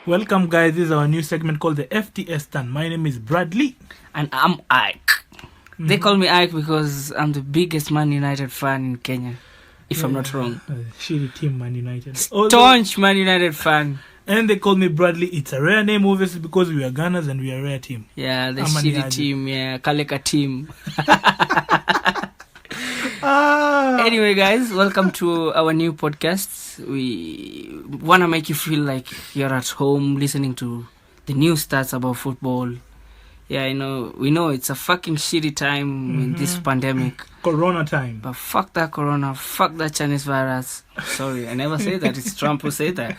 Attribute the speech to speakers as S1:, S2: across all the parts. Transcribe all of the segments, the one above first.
S1: Welcome, guys. This is our new segment called the FTS Stand. My name is Bradley.
S2: And I'm Ike. They call me Ike because I'm the biggest Man United fan in Kenya, if I'm not wrong.
S1: Shitty team, Man United.
S2: Staunch Man United fan.
S1: And they call me Bradley. It's a rare name, obviously, because we are Gunners and we are a rare team.
S2: Yeah, the shitty team. Yeah, Kaleka team. Anyway, guys, welcome to our new podcast. We want to make you feel like you're at home listening to the new stats about football. Yeah, we know it's a fucking shitty time in this pandemic.
S1: Corona time.
S2: But fuck that corona, fuck that Chinese virus. Sorry, I never say that. It's Trump who said that.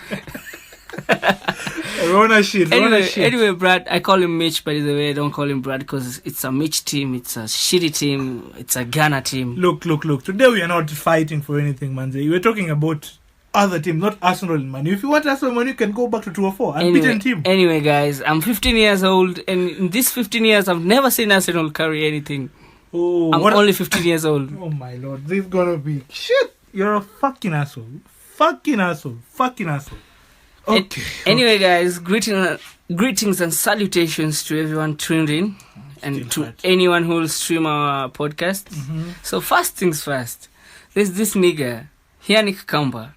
S1: Corona shit.
S2: Anyway, Brad, I call him Mitch, by the way. I don't call him Brad because it's a Mitch team. It's a shitty team. It's a Ghana team.
S1: Look. Today we are not fighting for anything, man. We're talking about other teams, not Arsenal and Man U. If you want Arsenal and Man U, you can go back to 204. Unbeaten team.
S2: Anyway, guys, I'm 15 years old, and in these 15 years, I've never seen Arsenal carry anything.
S1: Oh,
S2: I'm only 15 years old.
S1: Oh, my Lord. This is going to be shit. You're a fucking asshole. Fucking asshole. Okay.
S2: Anyway, guys, greetings and salutations to everyone tuned in and to anyone who will stream our podcast. So first things first, there's this nigga, Yannick Kamba.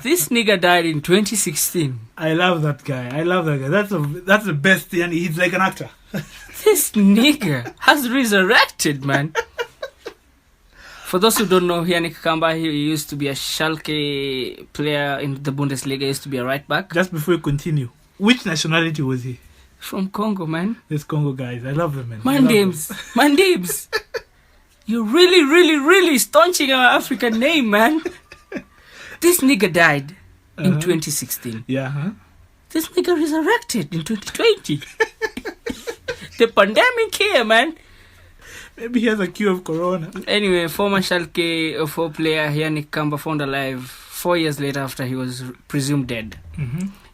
S2: This nigga died in 2016.
S1: I love that guy. That's the best thing. He's like an actor.
S2: This nigga has resurrected, man. For those who don't know, Yannick Kamba, he used to be a Schalke player in the Bundesliga. He used to be a right back.
S1: Just before we continue, which nationality was he?
S2: From Congo, man.
S1: This Congo guys. I love them, man.
S2: Mandims. You're really staunching our African name, man. This nigga died in 2016.
S1: Yeah, huh?
S2: This nigga resurrected in 2020. The pandemic here, man.
S1: Maybe he has a cure of corona.
S2: Anyway, former Schalke 04 player Yannick Kamba found alive 4 years later after he was presumed dead.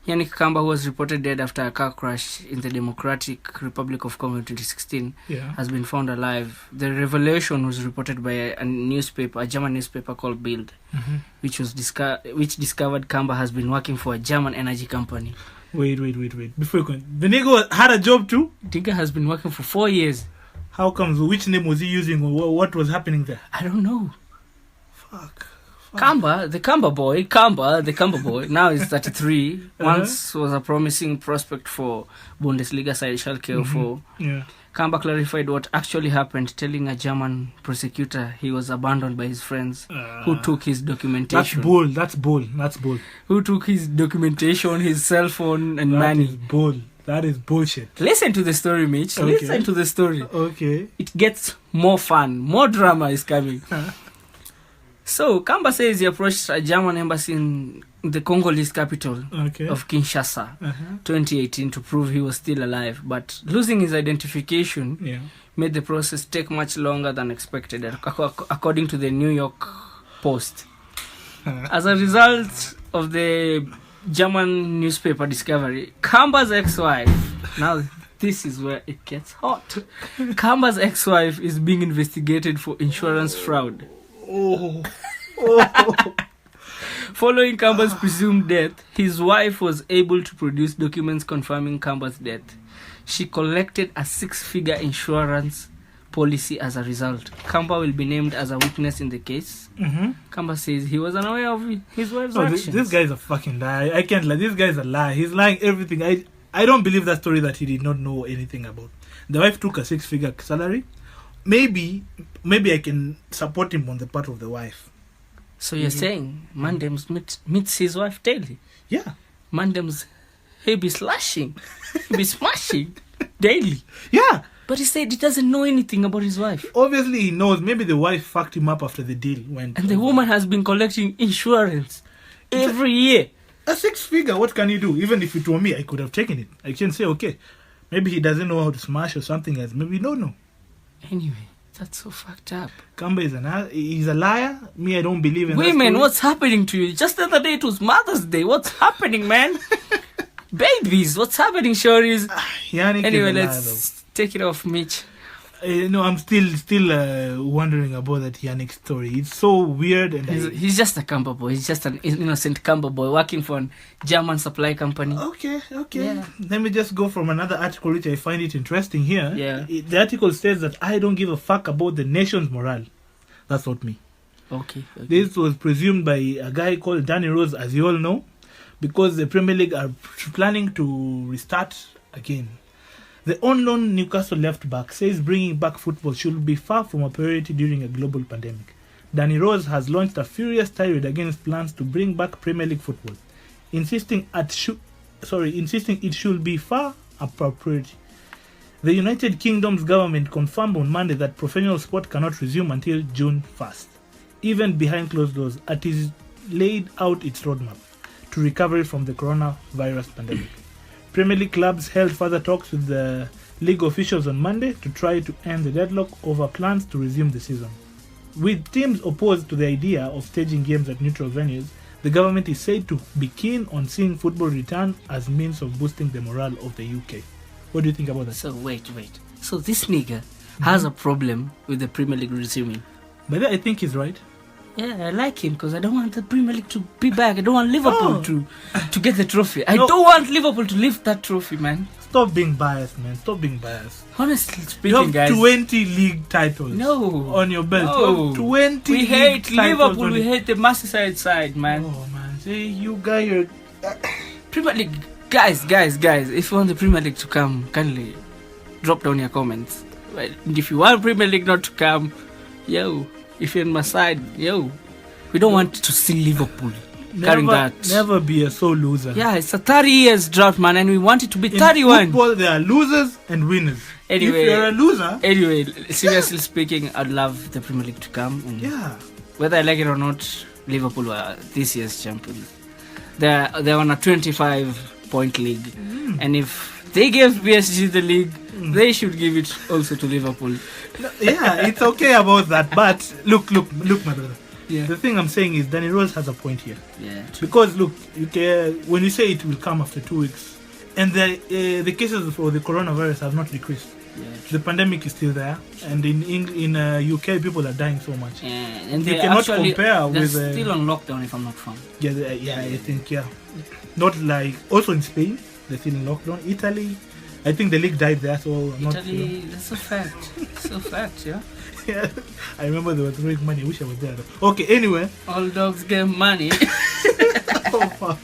S2: Yannick Kamba, who was reported dead after a car crash in the Democratic Republic of Congo in 2016, has been found alive. The revelation was reported by a German newspaper called Bild, which discovered Kamba has been working for a German energy company.
S1: Wait. Before you go, the nigga had a job too?
S2: The nigga has been working for 4 years.
S1: How comes? Which name was he using? What was happening there?
S2: I don't know.
S1: Fuck.
S2: Kamba, the Kamba boy, now he's 33. Once was a promising prospect for Bundesliga side Schalke 04.
S1: Yeah.
S2: Kamba clarified what actually happened, telling a German prosecutor he was abandoned by his friends who took his documentation.
S1: That's bold.
S2: Who took his documentation, his cell phone and money.
S1: That is bullshit.
S2: Listen to the story, Mitch.
S1: Okay.
S2: Listen to the story.
S1: Okay.
S2: It gets more fun. More drama is coming. So, Kamba says he approached a German embassy in the Congolese capital of Kinshasa 2018 to prove he was still alive. But losing his identification made the process take much longer than expected, according to the New York Post. As a result of the German newspaper discovery, Kamba's ex-wife, now this is where it gets hot. Kamba's ex-wife is being investigated for insurance fraud. Following Kamba's presumed death, his wife was able to produce documents confirming Kamba's death. She collected a 6-figure insurance policy as a result. Kamba will be named as a witness in the case. Kamba says he was unaware of his wife's actions.
S1: This guy's a fucking lie. I can't lie. This guy's a lie. He's lying everything. I don't believe that story that he did not know anything about. The wife took a 6-figure salary. Maybe I can support him on the part of the wife.
S2: So you're saying Mandems meets his wife daily?
S1: Yeah.
S2: Mandems, he be slashing, he be smashing daily.
S1: Yeah.
S2: But he said he doesn't know anything about his wife.
S1: Obviously he knows. Maybe the wife fucked him up after the deal went.
S2: And the woman has been collecting insurance every year.
S1: A 6-figure, what can you do? Even if it were me, I could have taken it. I can say, okay, maybe he doesn't know how to smash or something else. Maybe no.
S2: Anyway, that's so fucked up.
S1: Kamba he's a liar. Me, I don't believe in
S2: women, what's happening to you? Just the other day it was Mother's Day. What's happening, man? Babies, what's happening, Shories?
S1: Yannick
S2: anyway, let's take it off, Mitch.
S1: I'm still wondering about that Yannick story. It's so weird, and
S2: he's just a camper boy. He's just an innocent camper boy working for a German supply company.
S1: Okay.
S2: Yeah.
S1: Let me just go from another article which I find it interesting here.
S2: Yeah.
S1: The article says that I don't give a fuck about the nation's morale. That's not me.
S2: Okay.
S1: This was presumed by a guy called Danny Rose, as you all know, because the Premier League are planning to restart again. The on-loan Newcastle left-back says bringing back football should be far from a priority during a global pandemic. Danny Rose has launched a furious tirade against plans to bring back Premier League football, insisting it should be far a priority. The United Kingdom's government confirmed on Monday that professional sport cannot resume until June 1st. Even behind closed doors, it is laid out its roadmap to recovery from the coronavirus pandemic. Premier League clubs held further talks with the league officials on Monday to try to end the deadlock over plans to resume the season. With teams opposed to the idea of staging games at neutral venues, the government is said to be keen on seeing football return as means of boosting the morale of the UK. What do you think about that?
S2: So wait. So this nigga has a problem with the Premier League resuming.
S1: But I think he's right.
S2: Yeah, I like him because I don't want the Premier League to be back. I don't want Liverpool to get the trophy. I don't want Liverpool to lift that trophy, man.
S1: Stop being biased, man. Stop being biased.
S2: Honestly speaking,
S1: you have
S2: guys.
S1: 20 league titles on your belt.
S2: No.
S1: 20
S2: we hate Liverpool. We
S1: it.
S2: hate the Merseyside side, man.
S1: Oh, man. See, you guys, you're...
S2: Premier League. Guys. If you want the Premier League to come, kindly drop down your comments. Well, if you want Premier League not to come, if you're on my side, we don't want to see Liverpool carrying that.
S1: Never be a sole loser.
S2: Yeah, it's a 30 years drought, man, and we want it to be 31.
S1: In football, there are losers and winners.
S2: Anyway,
S1: if you're a loser...
S2: Anyway, seriously speaking, I'd love the Premier League to come. And whether I like it or not, Liverpool were this year's champions. They're on a 25-point league. And if they gave PSG the league, they should give it also to Liverpool.
S1: Yeah, it's okay about that. But look, my brother.
S2: Yeah.
S1: The thing I'm saying is Danny Rose has a point here.
S2: Yeah.
S1: Because look, when you say it will come after 2 weeks, and the cases for the coronavirus have not decreased.
S2: Yeah,
S1: the pandemic is still there, and in UK people are dying so much.
S2: Yeah, and
S1: you cannot compare with.
S2: They're still on lockdown, if I'm not wrong.
S1: I think not like also in Spain they're still in lockdown. Italy, I think the league died there, so
S2: Italy, that's a fact. It's a fact, yeah.
S1: Yeah, I remember they were throwing money. I wish I was there though. Okay, anyway.
S2: All dogs get money.
S1: Oh fuck.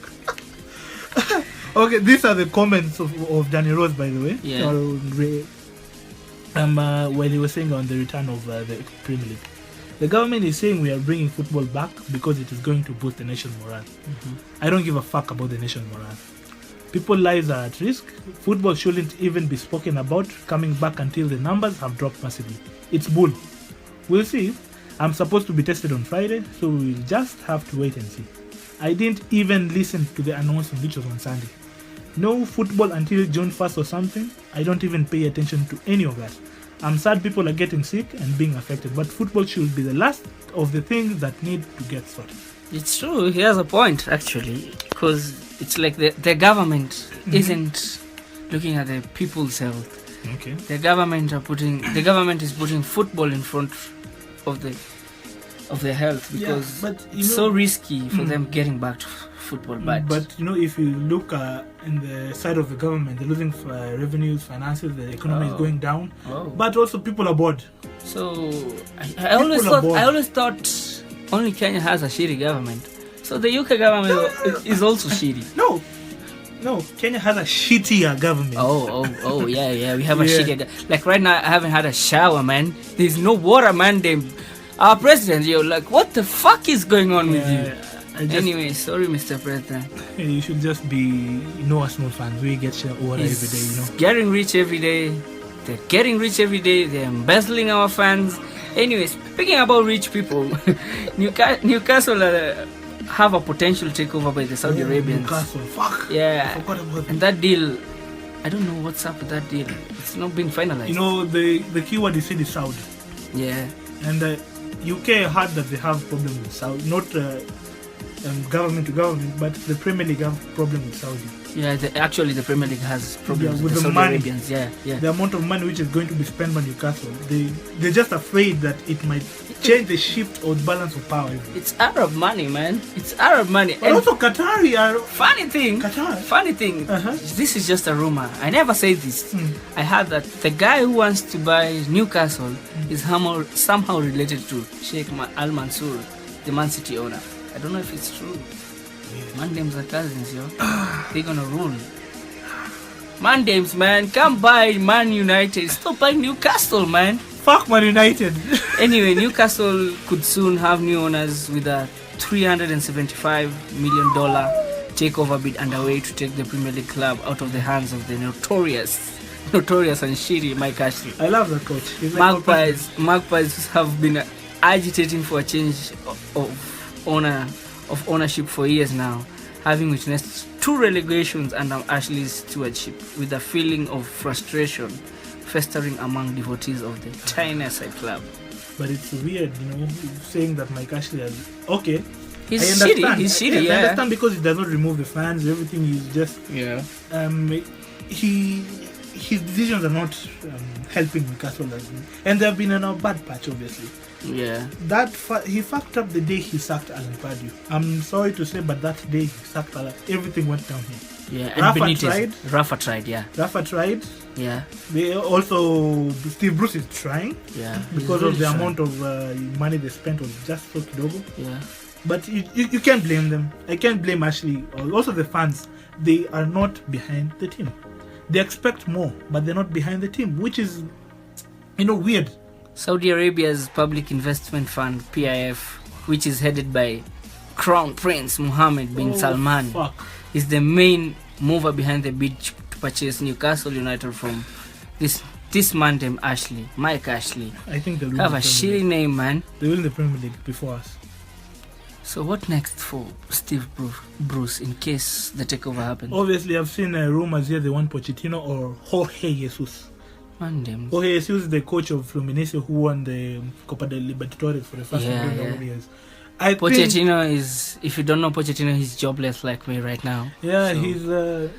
S1: Okay, these are the comments of Danny Rose, by the way.
S2: Yeah.
S1: When he was saying on the return of the Premier League. The government is saying we are bringing football back because it is going to boost the nation's morale. I don't give a fuck about the nation's morale. People's lives are at risk. Football shouldn't even be spoken about coming back until the numbers have dropped massively. It's bull. We'll see. I'm supposed to be tested on Friday, so we'll just have to wait and see. I didn't even listen to the announcement, which was on Sunday. No football until June 1st or something. I don't even pay attention to any of that. I'm sad people are getting sick and being affected, but football should be the last of the things that need to get sorted.
S2: It's true. He has a point, actually, because it's like the government isn't looking at the people's health.
S1: Okay.
S2: The government is putting football in front of their health because it's so risky for them getting back to football.
S1: But if you look in the side of the government, they're losing revenues, finances, the economy is going down. But also people are bored.
S2: So I always thought only Kenya has a shitty government. So the UK government is also shitty.
S1: No, Kenya has a shittier government.
S2: Oh, yeah. We have a shittier. Like right now, I haven't had a shower, man. There's no water, man. Our president, like, what the fuck is going on with you? Anyway, sorry, Mr. President.
S1: You should just be Arsenal fans. We get water every day,
S2: Getting rich every day. They're getting rich every day. They're embezzling our fans. Anyway, speaking about rich people, Newcastle have a potential takeover by the Saudi Arabians.
S1: Newcastle, fuck.
S2: Yeah.
S1: I forgot about
S2: and that deal, I don't know what's up with that deal. It's not being finalized.
S1: The keyword is Saudi.
S2: Yeah.
S1: And UK heard that they have problems with Saudi. government to government, but the Premier League have problem with Saudi.
S2: Yeah, actually the Premier League has problems
S1: with
S2: the
S1: the
S2: Saudi
S1: money.
S2: Arabians. Yeah.
S1: The amount of money which is going to be spent on Newcastle, they're just afraid that it might change the shift or the balance of power.
S2: It's Arab money, man. It's Arab money.
S1: But also Qatari are...
S2: Funny thing. This is just a rumor. I never say this. I heard that the guy who wants to buy Newcastle is somehow related to Sheikh Al Mansour, the Man City owner. I don't know if it's true. Mandames are cousins, yo. They're gonna rule. Mandames, man, come buy Man United. Stop buying Newcastle, man.
S1: Fuck Man United.
S2: Anyway, Newcastle could soon have new owners with a $375 million takeover bid underway to take the Premier League club out of the hands of the notorious and shitty Mike Ashley.
S1: I love that coach. He's
S2: Magpies have been agitating for a change of ownership for years now, having witnessed 2 relegations under Ashley's stewardship, with a feeling of frustration festering among devotees of the tiny side club.
S1: But it's weird, saying that Mike Ashley has... Okay.
S2: He's shitty. He's shitty,
S1: I understand, because he does not remove the fans. Everything is just...
S2: Yeah.
S1: His decisions are not helping Newcastle. And they have been in a bad patch, obviously.
S2: Yeah.
S1: He fucked up the day he sacked Alan Pardew. I'm sorry to say, but that day he sacked Alan, everything went downhill.
S2: Yeah, and Rafa tried. Yeah.
S1: They also... Steve Bruce is trying.
S2: Yeah.
S1: Because of the amount of money they spent was just so kidogo.
S2: Yeah.
S1: But you can't blame them. I can't blame Ashley. Also the fans. They are not behind the team. They expect more, but they're not behind the team, which is, weird.
S2: Saudi Arabia's Public Investment Fund, PIF, which is headed by Crown Prince Mohammed bin Salman, is the main mover behind the bid to purchase Newcastle United from this man named Mike Ashley.
S1: I think they'll
S2: have a shitty name, man.
S1: They will in the Premier League before us.
S2: So what next for Steve Bruce in case the takeover happens?
S1: Obviously, I've seen rumors here they want Pochettino or Jorge Jesus. Jorge Jesus is the coach of Fluminense who won the Copa del Libertadores for the first time in years.
S2: Pochettino is, if you don't know Pochettino, he's jobless like me right now.
S1: Yeah, so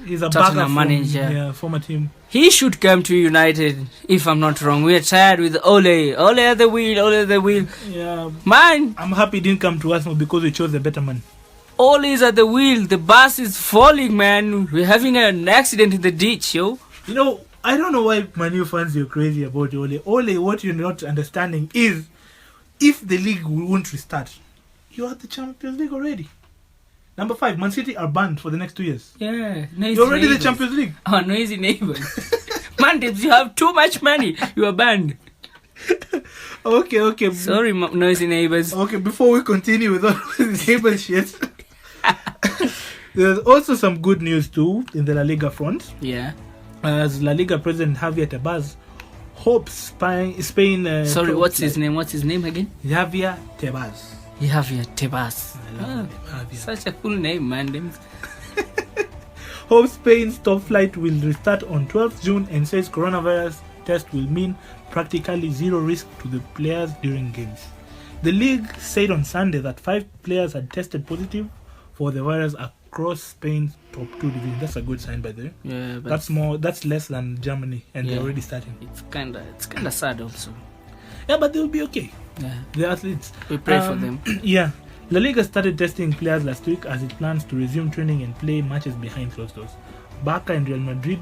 S1: he's a backup manager, former team.
S2: He should come to United, if I'm not wrong. We are tired with Ole at the wheel.
S1: Yeah,
S2: man,
S1: I'm happy he didn't come to Arsenal because we chose a better man.
S2: Ole is at the wheel. The bus is falling, man. We're having an accident in the ditch, yo.
S1: I don't know why Manu fans are crazy about Ole. Ole, what you're not understanding is, if the league won't restart, you are the Champions League already. Number 5, Man City are banned for the next 2 years.
S2: Yeah.
S1: You're already the Champions League.
S2: Oh, noisy neighbors. Mandates, you have too much money. You are banned.
S1: Okay.
S2: Sorry, noisy neighbors.
S1: Okay, before we continue with all the neighbors shit, there's also some good news too in the La Liga front.
S2: Yeah.
S1: As La Liga president Javier Tebas hopes Spain...
S2: Sorry, what's his name again?
S1: Javier Tebas.
S2: Javier Tebas.
S1: Javier.
S2: Such a cool name, man.
S1: Hope Spain's top flight will restart on 12th June and says coronavirus test will mean practically zero risk to the players during games. The league said on Sunday that 5 players had tested positive for the virus across Spain's top 2 divisions. That's a good sign, by the way.
S2: Yeah, but
S1: that's less than Germany, and they're already starting.
S2: It's kinda sad also.
S1: Yeah, but they'll be okay.
S2: Yeah,
S1: the athletes.
S2: We pray for them.
S1: Yeah, La Liga started testing players last week as it plans to resume training and play matches behind closed doors. Barca and Real Madrid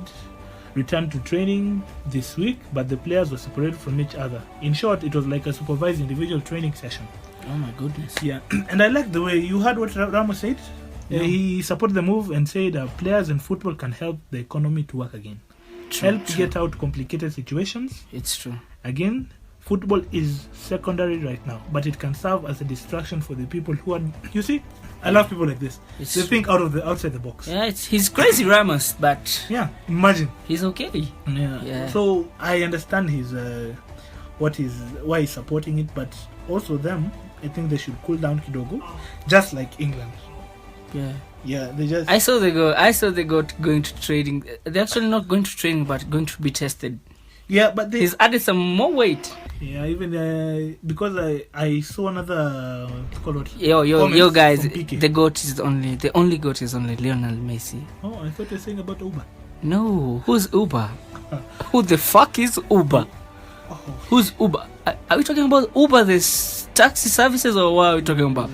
S1: returned to training this week, but the players were separated from each other. In short, it was like a supervised individual training session.
S2: Oh my goodness.
S1: Yeah, and I like the way you heard what Ramos said. Yeah. He supported the move and said players and football can help the economy to work again. True. Get out complicated situations.
S2: It's true.
S1: Again, football is secondary right now, but it can serve as a distraction for the people who are... You see, I love people like this. They think outside the box.
S2: Yeah, he's crazy, Ramos, but...
S1: Yeah, imagine.
S2: He's okay.
S1: Yeah. So I understand why he's supporting it, but also them, I think they should cool down kidogo, just like England. Yeah, they just...
S2: I saw they go going to training. They're actually not going to training, but going to be tested.
S1: Yeah, but
S2: he's added some more weight.
S1: Yeah, even because I saw another
S2: yo guys, the only goat is only Lionel Messi.
S1: Oh, I thought you were saying about Uber.
S2: No, who's Uber? Who the fuck is Uber?
S1: Oh.
S2: Who's Uber? Are we talking about Uber, this taxi services, or what are we talking about?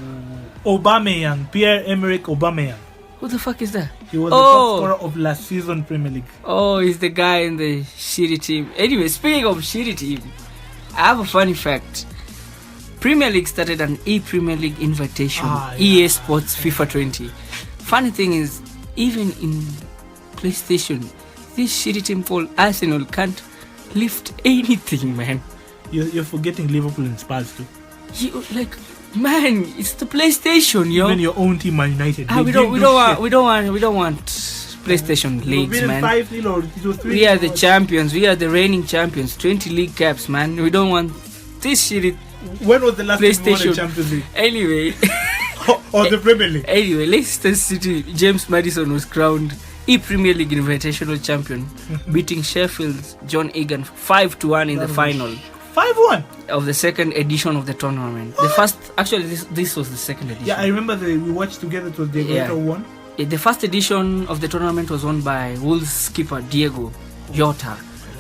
S1: Aubameyang, Pierre-Emerick Aubameyang.
S2: Who the fuck is that?
S1: He was the top scorer of last season Premier League.
S2: Oh, he's the guy in the shitty team. Anyway, speaking of shitty team, I have a funny fact. Premier League started an E-Premier League invitation, EA Sports FIFA 20. Funny thing is, even in PlayStation, this shitty team called Arsenal can't lift anything, man.
S1: You're forgetting Liverpool and Spurs too.
S2: Man, it's the PlayStation, yo.
S1: Even your own team, Man United.
S2: We don't want PlayStation leagues, man.
S1: 5-0 or it was 3-0.
S2: We are the champions. We are the reigning champions. 20 league caps, man. We don't want this shit.
S1: When was the last time you won
S2: PlayStation
S1: the Champions League?
S2: Anyway.
S1: or the Premier League?
S2: Anyway, Leicester City, James Maddison was crowned E-Premier League Invitational Champion, beating Sheffield's John Egan 5-1 in the final.
S1: 5-1
S2: of the second edition of the tournament.
S1: What?
S2: The first, actually, this was the second edition.
S1: Yeah, I remember we watched together. It was the one.
S2: The first edition of the tournament was won by Wolves skipper Diego Jota,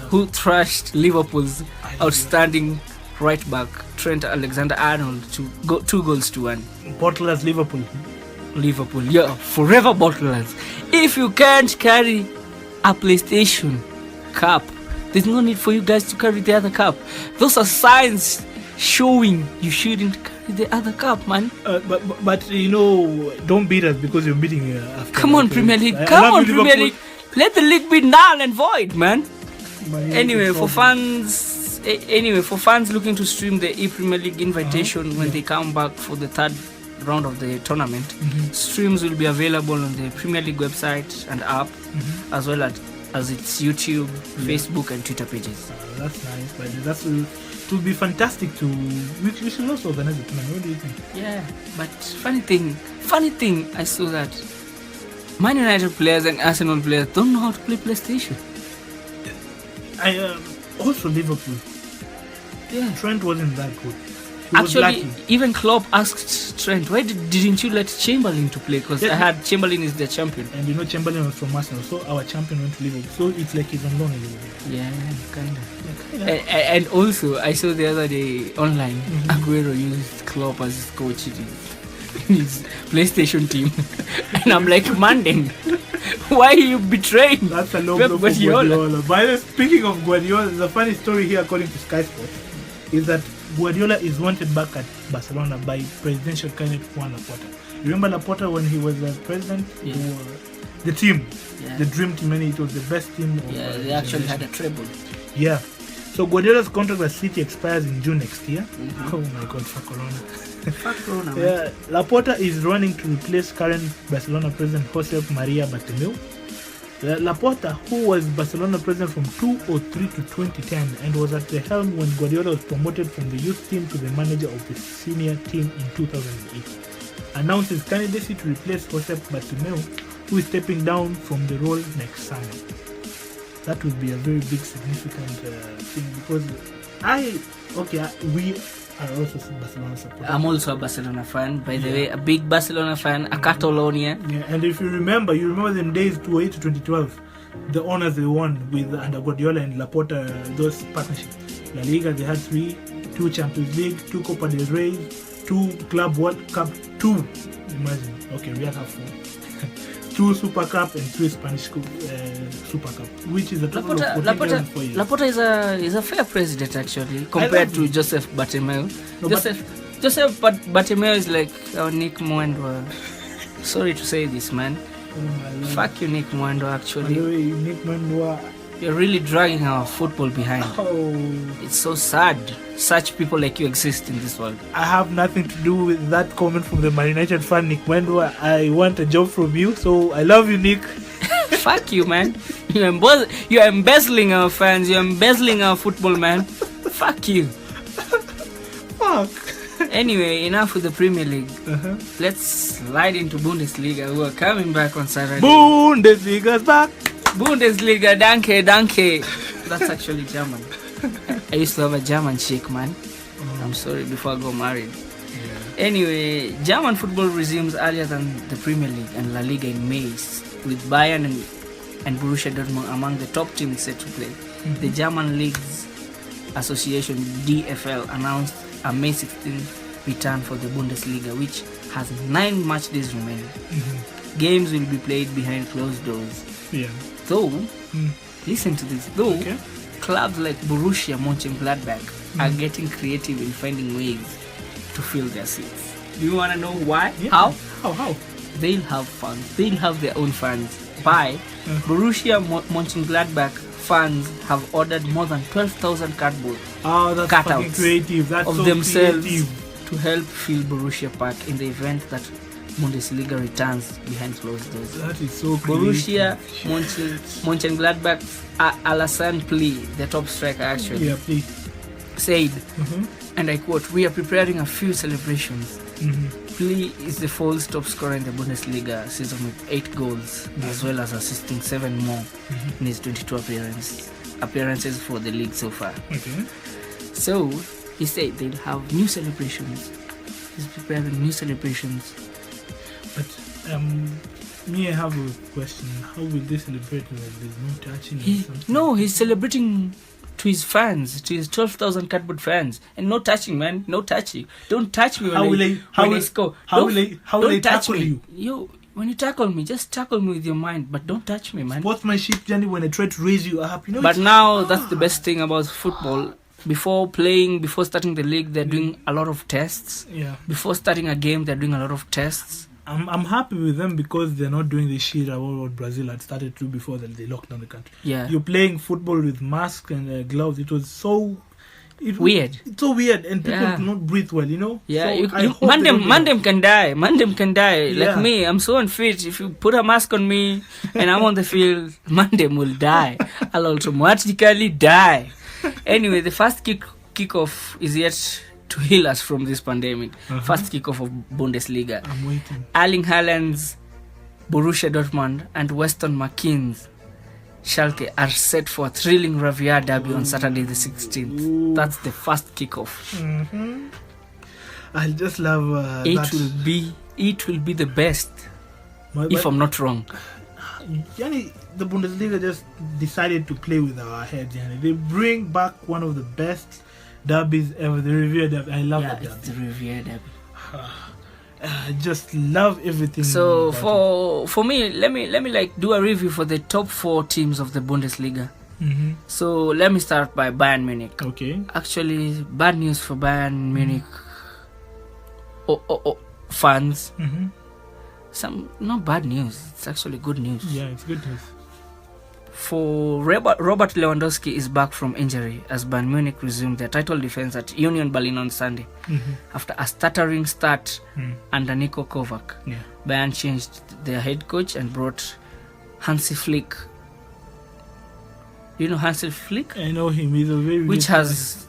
S2: who thrashed Liverpool's outstanding right back Trent Alexander-Arnold to 2-1.
S1: Bottlers
S2: Liverpool, yeah, forever bottlers. If you can't carry a PlayStation cup, there's no need for you guys to carry the other cup. Those are signs showing you shouldn't carry the other cup, man.
S1: But you know, don't beat us because you're beating after.
S2: Come on, Premier League. Come on, Premier League. Let the league be null and void, man. Anyway, for fans looking to stream the E-Premier League invitation when they come back for the third round of the tournament, streams will be available on the Premier League website and app, as well as its YouTube, Facebook, and Twitter pages.
S1: That's nice, but it will be fantastic to. We should also organize a tournament. What do you think?
S2: Yeah, but funny thing, I saw that Man United players and Arsenal players don't know how to play PlayStation.
S1: Also Liverpool.
S2: Yeah,
S1: Trent wasn't that good.
S2: Actually, even Klopp asked Trent, why didn't you let Chamberlain to play? Because I heard Chamberlain is the champion.
S1: And you know Chamberlain was from Arsenal, so our champion went to Liverpool. So it's like he's on loan in Liverpool.
S2: Yeah, kind of. And also, I saw the other day online, Aguero used Klopp as his coach in his PlayStation team. And I'm like, Mandem, why are you betraying?
S1: That's a low blow for Guardiola. By the way, speaking of Guardiola, there's a funny story here according to Sky Sports, is that Guardiola is wanted back at Barcelona by presidential candidate Juan Laporta. Remember Laporta when he was president?
S2: Yeah.
S1: The team, the dream team, and it was the best team.
S2: They actually had a treble.
S1: Yeah. So Guardiola's contract with City expires in June next year. Oh my God, for Corona.
S2: Fuck Corona, man.
S1: Yeah, Laporta is running to replace current Barcelona president Josep Maria Bartomeu. Laporta, who was Barcelona president from 2003 to 2010 and was at the helm when Guardiola was promoted from the youth team to the manager of the senior team in 2008, announced his candidacy to replace Josep Bartomeu, who is stepping down from the role next summer. That would be a very big significant thing because we are also Barcelona supporters.
S2: I'm also a Barcelona fan, by the way, a big Barcelona fan, a Catalonia.
S1: Yeah, and if you remember them days 2008 to 2012, the honors they won with under Guardiola and Laporta, those partnerships. La Liga, they had 2 Champions League, 2 Copa del Rey, 2 Club World Cup, 2. Imagine, okay, we have 4. 2 Super Cup and 3 Spanish Super Cup, which is a total of 4 years.
S2: Laporta is a fair president actually, compared to Joseph Bartomeu.
S1: No,
S2: Joseph Bartomeu is like our Nick Mwendwa. Sorry to say this, man. Fuck you, Nick Mwendwa. Actually,
S1: by the way, Nick Mwendwa,
S2: you're really dragging our football behind. It's so sad. Such people like you exist in this world.
S1: I have nothing to do with that comment from the Man United fan Nick Mwendwa. I want a job from you, so I love you, Nick.
S2: Fuck you, man. You're embezzling our fans. You're embezzling our football, man. Fuck you.
S1: Fuck.
S2: Anyway, enough with the Premier League. Let's slide into Bundesliga. We are coming back on Saturday.
S1: Bundesliga's back.
S2: Bundesliga, danke. That's actually German. I used to have a German chick, man. I'm sorry, before I got married.
S1: Yeah.
S2: Anyway, German football resumes earlier than the Premier League and La Liga in May, with Bayern and Borussia Dortmund among the top teams set to play. The German Leagues Association DFL announced a May 16 return for the Bundesliga, which has 9 match days remaining. Games will be played behind closed doors.
S1: Yeah.
S2: Though, listen to this, though clubs like Borussia Mönchengladbach are getting creative in finding ways to fill their seats. Do you want to know why?
S1: Yeah. How?
S2: They'll have fans. They'll have their own fans. Borussia Mönchengladbach fans have ordered more than 12,000 cardboard
S1: cutouts creative. That's
S2: of
S1: so
S2: themselves
S1: creative.
S2: to help fill Borussia Park in the event that Bundesliga returns behind closed doors.
S1: That is so
S2: Borussia
S1: creative.
S2: Mönchengladbach's Alassane Pli, the top striker actually, said, and I quote, "We are preparing a few celebrations." Pli is the Foul's top scorer in the Bundesliga season with 8 goals, as well as assisting 7 more in his 22 appearances for the league so far. So he said they'll have new celebrations. He's preparing new celebrations.
S1: But I have a question. How will they celebrate when there's no touching?
S2: He's celebrating to his fans, to his 12,000 cardboard fans, and no touching, man, no touching. Don't touch me when I score. How will they tackle you? When you tackle me, just tackle me with your mind, but don't touch me, man.
S1: Sportsmanship, Johnny, when I try to raise you up,
S2: But now that's the best thing about football. Before starting the league, they're doing a lot of tests.
S1: Yeah.
S2: Before starting a game, they're doing a lot of tests.
S1: I'm happy with them because they're not doing this shit about what Brazil had started to before they locked down the country.
S2: Yeah.
S1: You're playing football with masks and gloves. It was so
S2: weird.
S1: It's so weird, and people cannot breathe well,
S2: Yeah,
S1: so
S2: Mandem can die. Mandem can die.
S1: Yeah.
S2: Like me, I'm so unfit. If you put a mask on me and I'm on the field, Mandem will die. I'll automatically die. Anyway, the first kickoff is yet to heal us from this pandemic. First kickoff of Bundesliga.
S1: I'm waiting.
S2: Erling Haaland's Borussia Dortmund and Weston McKean's Schalke are set for a thrilling Riviera derby on Saturday the 16th. That's the first kickoff.
S1: I just love
S2: It will be the best, if I'm not wrong.
S1: Yani, the Bundesliga just decided to play with our heads. Yani. They bring back one of the best derbies ever, the Riviera derby. I love that derby.
S2: It's the Riviera derby.
S1: I just love everything.
S2: So for me, let me like do a review for the top 4 teams of the Bundesliga. So let me start by Bayern Munich.
S1: Okay.
S2: Actually, bad news for Bayern Munich fans. Some not bad news. It's actually good news.
S1: Yeah, it's good news.
S2: For Robert Lewandowski is back from injury as Bayern Munich resumed their title defense at Union Berlin on Sunday. After a stuttering start under Niko Kovac, Bayern changed their head coach and brought Hansi Flick. You know Hansi Flick?
S1: I know him. He's a very
S2: which has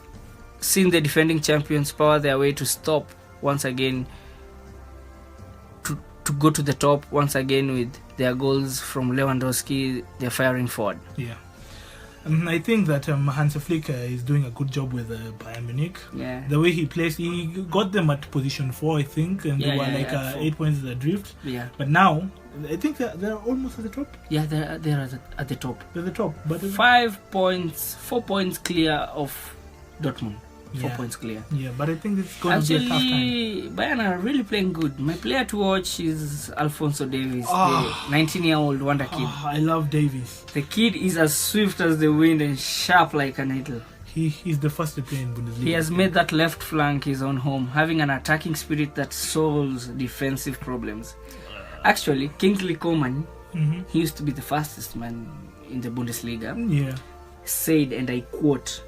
S2: seen the defending champions power their way to stop once again, to go to the top once again with their goals from Lewandowski, their firing forward.
S1: Yeah. I think that Hansi Flick is doing a good job with Bayern Munich.
S2: Yeah.
S1: The way he plays, he got them at position 4, I think, and they were 8 points adrift.
S2: Yeah.
S1: But now, I think they're almost at the top.
S2: Yeah, they're at the top.
S1: They're the top. But
S2: 4 points clear of Dortmund. 4 points clear.
S1: Yeah, but I think it's going to be a tough time.
S2: Actually, Bayern are really playing good. My player to watch is Alphonso Davies, the 19-year-old wonder kid.
S1: I love Davies.
S2: The kid is as swift as the wind and sharp like an eagle.
S1: He's the first to play in Bundesliga.
S2: He has made that left flank his own home, having an attacking spirit that solves defensive problems. Actually, Kingsley Coman, he used to be the fastest man in the Bundesliga.
S1: Yeah.
S2: Said, and I quote,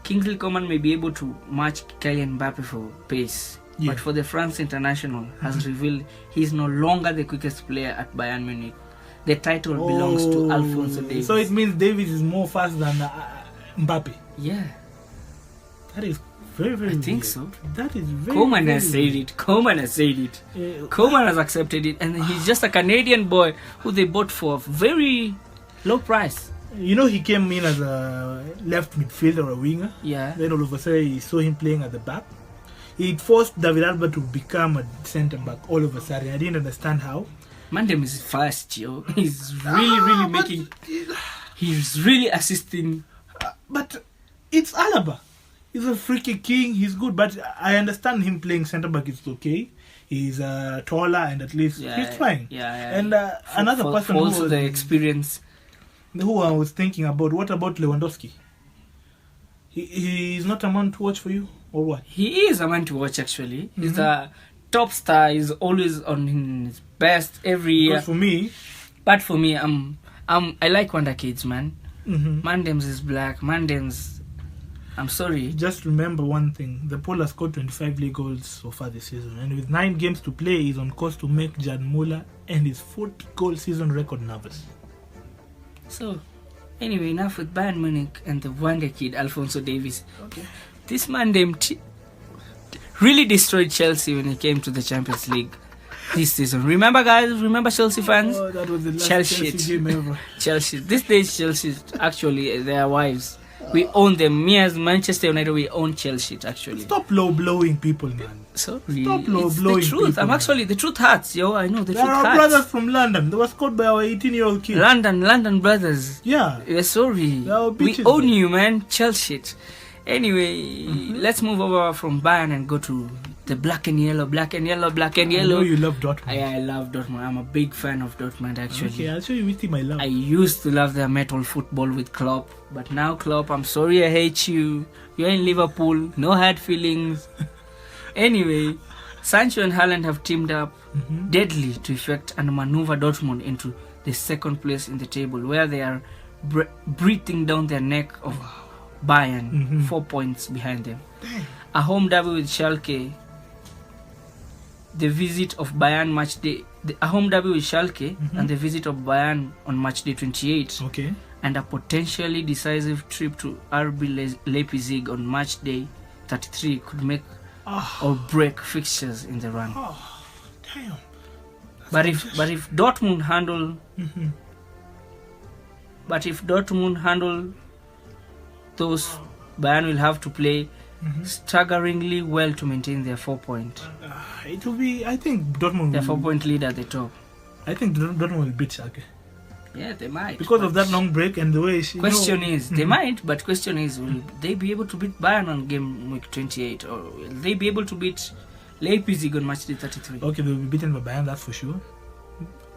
S2: Kingsley Coman may be able to match Kylian Mbappe for pace, but for the France international has revealed he is no longer the quickest player at Bayern Munich. The title belongs to Alphonso Davies.
S1: So it means Davies is more fast than Mbappe.
S2: Yeah.
S1: That is very, very
S2: I think
S1: weird.
S2: so.
S1: That is very
S2: Coman
S1: very
S2: has said it. Coman has said it. Coman has accepted it, and he's just a Canadian boy who they bought for a very low price.
S1: You know, he came in as a left midfielder or a winger.
S2: Yeah.
S1: Then all of a sudden, he saw him playing at the back. It forced David Alba to become a centre back all of a sudden. I didn't understand how.
S2: Mandem is fast, yo. He's really making. He's really assisting.
S1: But it's Alaba. He's a freaky king. He's good, but I understand him playing centre back. It's okay. He's taller and at least he's trying.
S2: Yeah.
S1: And another person
S2: who also the experience.
S1: Who I was thinking about. What about Lewandowski? He's not a man to watch for you, or what?
S2: He is a man to watch. Actually, he's a top star. He's always on his best every year. But for me, I like Wonder Kids, man. Mandems is black. Mandems. I'm sorry.
S1: Just remember one thing. The Pole has scored 25 league goals so far this season. And with 9 games to play, he's on course to make Jan Muller and his 40-goal season record nervous.
S2: So, anyway, enough with Bayern Munich and the Wonder Kid, Alphonso Davies.
S1: Okay.
S2: This man really destroyed Chelsea when he came to the Champions League this season. Remember, guys? Remember, Chelsea fans?
S1: Oh, that was the last Chelsea game ever.
S2: Chelsea. These days, Chelsea, actually, their wives. We own them. Me as Manchester United, we own Chelsea, actually.
S1: Stop low-blowing people, man.
S2: Sorry.
S1: Stop low-blowing
S2: the truth.
S1: people.
S2: The truth hurts, yo. I know, the truth hurts.
S1: There are brothers from London. They were scored by our 18-year-old kid.
S2: London brothers.
S1: Yeah.
S2: We're sorry. We own you, man. Chelsea. Anyway, let's move over from Bayern and go to the black and yellow.
S1: I know you love Dortmund.
S2: I love Dortmund. I'm a big fan of Dortmund, actually.
S1: Okay, I'll show you which team I love.
S2: I used to love their metal football with Klopp, but now Klopp, I'm sorry I hate you. You're in Liverpool. No hard feelings. Anyway, Sancho and Haaland have teamed up deadly to effect and maneuver Dortmund into the second place in the table, where they are breathing down their neck of Bayern, 4 points behind them.
S1: Damn.
S2: A home derby with Schalke. The visit of Bayern match day. A home derby with Schalke and the visit of Bayern on match day 28.
S1: Okay.
S2: And a potentially decisive trip to RB Leipzig on match day 33 could make or break fixtures in the run.
S1: Oh, damn.
S2: But if Dortmund handle, those, Bayern will have to play staggeringly well to maintain their 4 point.
S1: It will be. I think Dortmund.
S2: Their 4 point lead at the top.
S1: I think Dortmund will beat Schalke.
S2: Yeah, they might.
S1: Because of that long break and the way
S2: Question is, they might, but question is, will they be able to beat Bayern on game week 28? Or will they be able to beat Leipzig on match day 33?
S1: Okay, they'll be beaten by Bayern, that's for sure.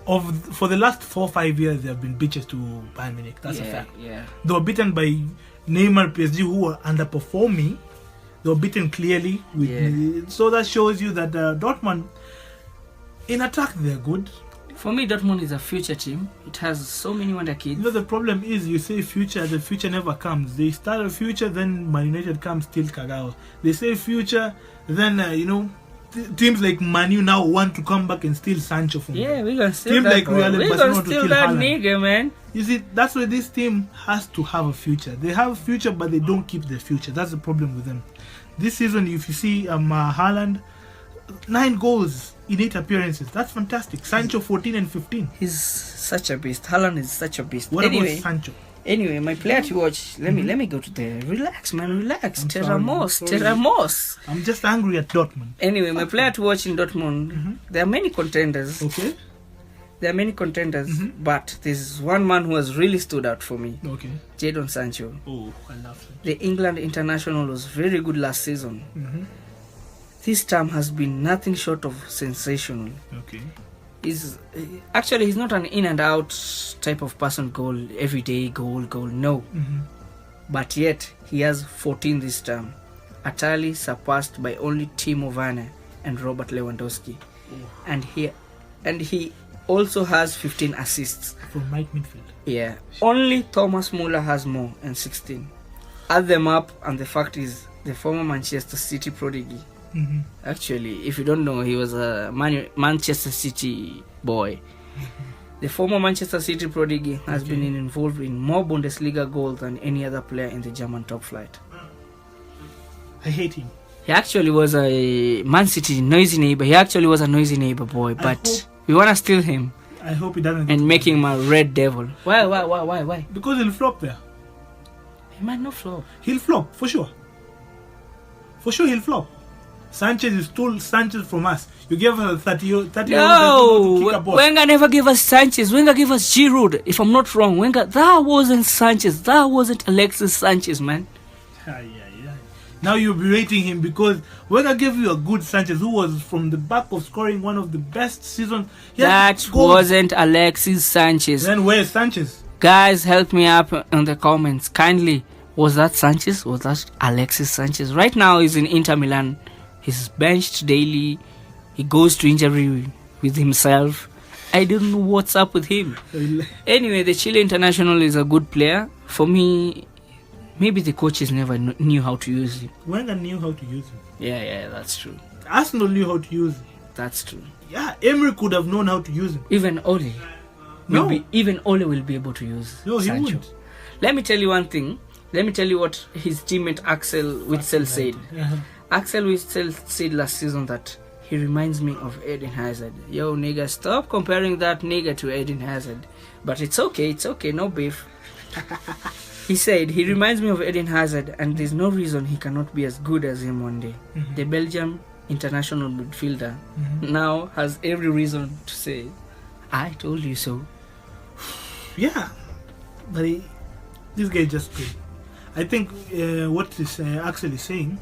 S1: For the last 4-5 years, they have been bitches to Bayern Munich. That's a fact.
S2: Yeah.
S1: They were beaten by Neymar, PSG, who were underperforming. They were beaten clearly. So that shows you that Dortmund, in attack, they're good.
S2: For me, Dortmund is a future team. It has so many wonder kids.
S1: You know, the problem is you say future, the future never comes. They start a future, then Man United comes till Kagawa. They say future, then, teams like Manu now want to come back and steal Sancho from them.
S2: We're going to steal
S1: teams
S2: that.
S1: Like Real and Barcelona to kill
S2: that
S1: Haaland.
S2: nigga, man.
S1: You see, that's why this team has to have a future. They have a future, but they don't keep their future. That's the problem with them. This season, if you see Haaland, 9 goals in 8 appearances. That's fantastic. Sancho 14 and 15.
S2: He's such a beast. Haaland is such a beast.
S1: What about Sancho?
S2: Anyway, my player to watch. Let me go to the relax, man. Relax. Terra Moss.
S1: I'm just angry at Dortmund.
S2: Anyway, my player to watch in Dortmund. There are many contenders.
S1: Okay.
S2: There are many contenders, but there's one man who has really stood out for me.
S1: Okay.
S2: Jadon Sancho.
S1: Oh, I love him.
S2: The England international was very good last season. This term has been nothing short of sensational.
S1: Okay.
S2: He's not an in and out type of person. Goal every day, goal. No. But yet he has 14 this term, utterly surpassed by only Timo Werner and Robert Lewandowski. And he also has 15 assists
S1: from right midfield.
S2: Yeah. Only Thomas Muller has more and 16. Add them up, and the fact is, the former Manchester City prodigy. Actually, if you don't know, he was a Manchester City boy. The former Manchester City prodigy has been involved in more Bundesliga goals than any other player in the German top flight.
S1: I hate him.
S2: He actually was a Man City noisy neighbor. He actually was a noisy neighbor boy, but we want to steal him.
S1: I hope he doesn't.
S2: And making him a red devil. Why?
S1: Because he'll flop there.
S2: He might not flop.
S1: He'll flop, for sure. For sure he'll flop. Sanchez, you stole Sanchez from us. You gave us a 30
S2: No, to kick a ball. Wenger never gave us Sanchez. Wenger gave us Giroud. If I'm not wrong, Wenger, that wasn't Sanchez. That wasn't Alexis Sanchez, man.
S1: Now you'll be rating him because Wenger gave you a good Sanchez who was from the back of scoring one of the best seasons.
S2: That wasn't Alexis Sanchez.
S1: Then where's Sanchez?
S2: Guys, help me up in the comments. Kindly. Was that Sanchez? Was that Alexis Sanchez? Right now he's in Inter Milan. He's benched daily. He goes to injury with himself. I don't know what's up with him. Anyway, the Chile international is a good player. For me, maybe the coaches never knew how to use him.
S1: Wenger knew how to use him.
S2: Yeah, that's true.
S1: Arsenal knew how to use him.
S2: That's true.
S1: Yeah, Emery could have known how to use him.
S2: Even Ole. Even Ole will be able to use Sancho.
S1: He wouldn't.
S2: Let me tell you one thing. Let me tell you what his teammate Axel Witsel said. Axel Witsel said last season that he reminds me of Eden Hazard. Yo, nigga, stop comparing that nigga to Eden Hazard. But it's okay, no beef. He said, he reminds me of Eden Hazard and there's no reason he cannot be as good as him one day. The Belgium international midfielder now has every reason to say, I told you so.
S1: Yeah, but this guy just good. I think what is actually saying,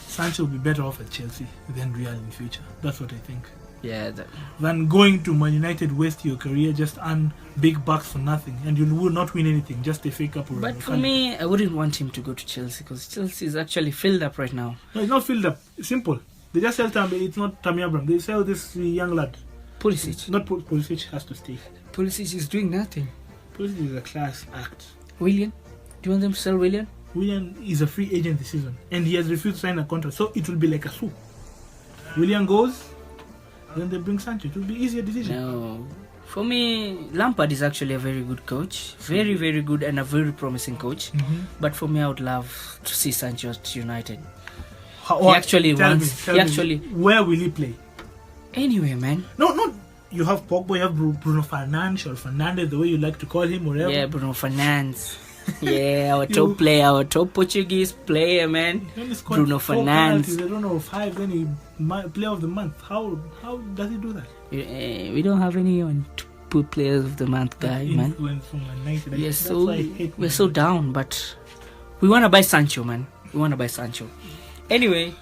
S1: Sancho will be better off at Chelsea than Real in the future. That's what I think.
S2: Yeah.
S1: Than going to Man United, waste your career, just earn big bucks for nothing, and you will not win anything, just a fake up.
S2: But for me, I wouldn't want him to go to Chelsea because Chelsea is actually filled up right now.
S1: No, it's not filled up. It's simple. They just sell it's not Tammy Abraham. They sell this young lad.
S2: Pulisic.
S1: Not Pulisic has to stay.
S2: Pulisic is doing nothing.
S1: Pulisic is a class act.
S2: Willian? Do you want them to sell Willian?
S1: Willian is a free agent this season and he has refused to sign a contract, so it will be like a soup. Willian goes, then they bring Sancho. It will be easier decision.
S2: No. For me, Lampard is actually a very good coach. Very, very good and a very promising coach. But for me, I would love to see Sancho at United.
S1: Where will he play?
S2: Anyway, man.
S1: No. You have Pogba, you have Bruno Fernandes or Fernandes, the way you like to call him, whatever.
S2: Yeah, Bruno Fernandes. Yeah, our top player, our top Portuguese player, man. Bruno Fernandes.
S1: I don't know, 5, then he player of the month. How does he do that?
S2: We don't have anyone to put players of the month guy, man. We're so down, but we want to buy Sancho, man. Anyway,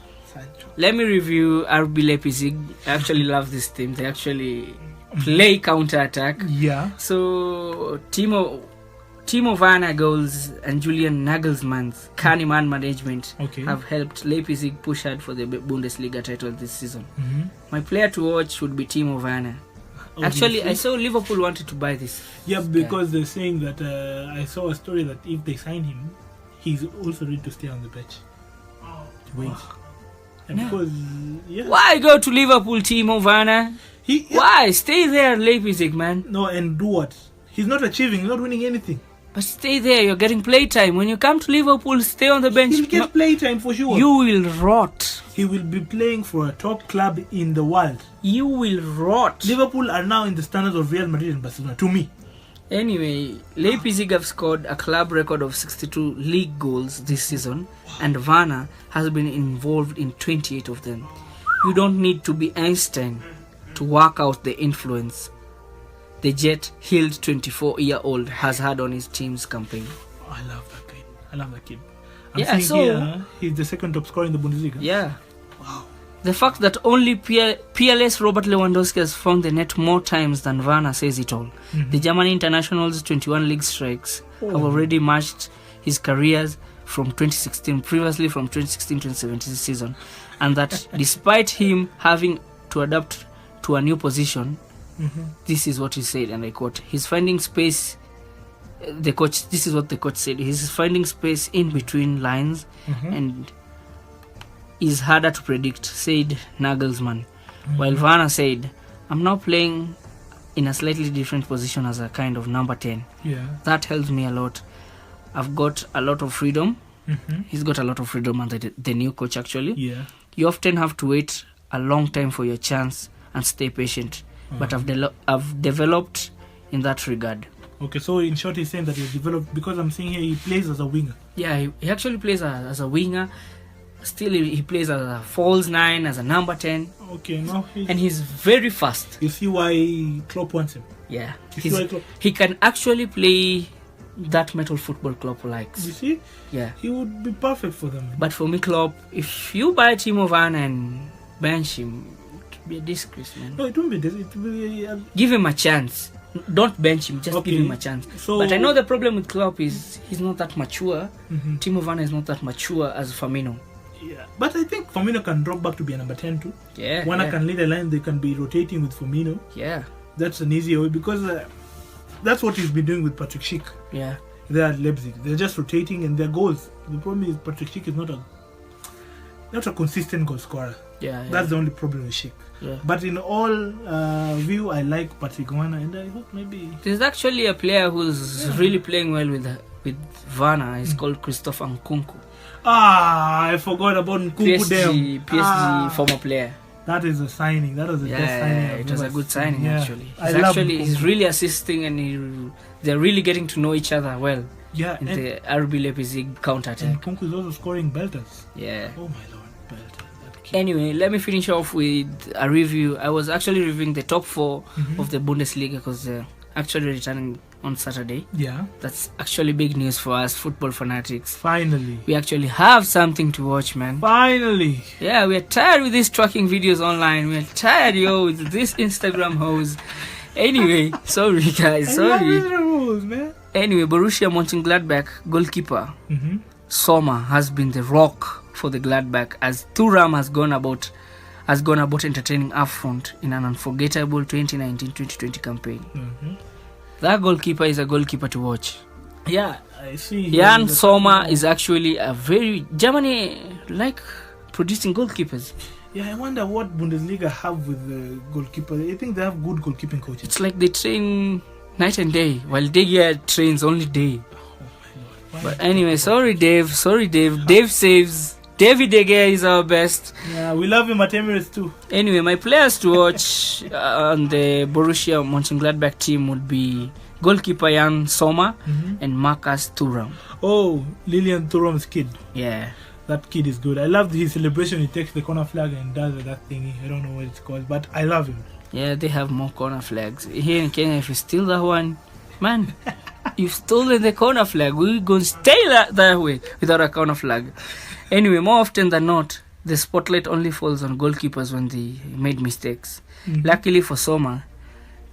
S2: let me review RB Leipzig. I actually love this team. They actually play counter-attack.
S1: Yeah.
S2: So, Timo Werner goals and Julian Nagelsmann's Kahneman management have helped Leipzig push hard for the Bundesliga title this season. My player to watch would be Timo Werner. Actually, I saw Liverpool wanted to buy this.
S1: Yeah, because they're saying that I saw a story that if they sign him, he's also ready to stay on the bench. Wait. Because,
S2: why go to Liverpool, Timo Werner? Why? Stay there, Leipzig, man.
S1: No, and do what? He's not achieving, he's not winning anything.
S2: But stay there, you're getting playtime. When you come to Liverpool, stay on the bench.
S1: He'll get playtime for sure.
S2: You will rot.
S1: He will be playing for a top club in the world.
S2: You will rot.
S1: Liverpool are now in the standards of Real Madrid and Barcelona, to me.
S2: Anyway, Leipzig have scored a club record of 62 league goals this season, and Werner has been involved in 28 of them. You don't need to be Einstein to work out the influence the jet-heeled 24-year-old has had on his team's campaign.
S1: I love that kid. I'm seeing here, he's the second top scorer in the Bundesliga.
S2: Yeah. Wow. The fact that only PLS Robert Lewandowski has found the net more times than Werner says it all. The German international's 21 league strikes have already matched his careers previously from 2016-2017 season, and that despite him having to adapt to a new position, this is what he said, and I quote, he's finding space, this is what the coach said, he's finding space in between lines and is harder to predict, said Nagelsmann. While Werner said, I'm now playing in a slightly different position as a kind of number 10.
S1: Yeah.
S2: That helps me a lot. I've got a lot of freedom. He's got a lot of freedom under the new coach, actually.
S1: Yeah.
S2: You often have to wait a long time for your chance and stay patient. but I've developed in that regard.
S1: Okay, so in short, he's saying that he's developed because I'm seeing here he plays as a winger.
S2: Yeah, he actually plays as a winger. Still, he plays as a false 9, as a number 10.
S1: Okay, no.
S2: And he's very fast.
S1: You see why Klopp wants him?
S2: Yeah. He can actually play that metal football Klopp likes.
S1: You see?
S2: Yeah.
S1: He would be perfect for them.
S2: But for me, Klopp, if you buy Timo Werner and bench him, it would be a disgrace, man.
S1: No, it won't be this. It will be...
S2: Give him a chance. Don't bench him, just give him a chance.
S1: So,
S2: but I know the problem with Klopp is he's not that mature.
S1: Mm-hmm.
S2: Timo Werner is not that mature as Firmino.
S1: Yeah, but I think Firmino can drop back to be a number 10 too.
S2: Yeah.
S1: Werner can lead a line, they can be rotating with Firmino.
S2: Yeah.
S1: That's an easier way because that's what he's been doing with Patrick Schick.
S2: Yeah.
S1: They're at Leipzig. They're just rotating and their goals. The problem is Patrick Schick is not a consistent goal scorer.
S2: Yeah.
S1: That's the only problem with Schick.
S2: Yeah.
S1: But in all view, I like Patrick Werner and I hope maybe...
S2: There's actually a player who's really playing well with Werner. He's called Christopher Nkunku.
S1: I forgot about Nkunku.
S2: PSG former player.
S1: That is a signing. That was the best signing.
S2: It was a good signing actually.
S1: He's
S2: really assisting and they're really getting to know each other well.
S1: Yeah.
S2: In the RB Leipzig counter-attack.
S1: And Nkunku is also scoring belters.
S2: Yeah.
S1: Oh my lord, belters.
S2: Anyway, let me finish off with a review. I was actually reviewing the top 4 of the Bundesliga because they're actually returning on Saturday.
S1: Yeah.
S2: That's actually big news for us football fanatics.
S1: Finally.
S2: We actually have something to watch, man.
S1: Finally.
S2: Yeah, we're tired with these tracking videos online. We're tired, with this Instagram hose. Anyway, sorry guys, sorry.
S1: I love the rules, man.
S2: Anyway, Borussia Mönchengladbach goalkeeper Sommer has been the rock for the Gladbach as Thuram has gone about entertaining upfront in an unforgettable 2019-2020 campaign. That goalkeeper is a goalkeeper to watch.
S1: Yeah, I see.
S2: Jan Sommer is actually Germany like producing goalkeepers.
S1: Yeah, I wonder what Bundesliga have with the goalkeeper. I think they have good goalkeeping coaches.
S2: It's like they train night and day, while De Gea trains only day.
S1: Oh my lord.
S2: But anyway, sorry Dave. Dave saves. David De Gea is our best.
S1: Yeah, we love him at Emirates too.
S2: Anyway, my players to watch on the Borussia Mönchengladbach team would be goalkeeper Jan Sommer and Marcus Thuram.
S1: Oh, Lilian Thuram's kid.
S2: Yeah.
S1: That kid is good. I love his celebration. He takes the corner flag and does that thingy. I don't know what it's called, but I love him.
S2: Yeah, they have more corner flags. Here in Kenya, if you steal that one, man, you've stolen the corner flag. We're going to stay that way without a corner flag. Anyway, more often than not, the spotlight only falls on goalkeepers when they made mistakes. Luckily for Sommer,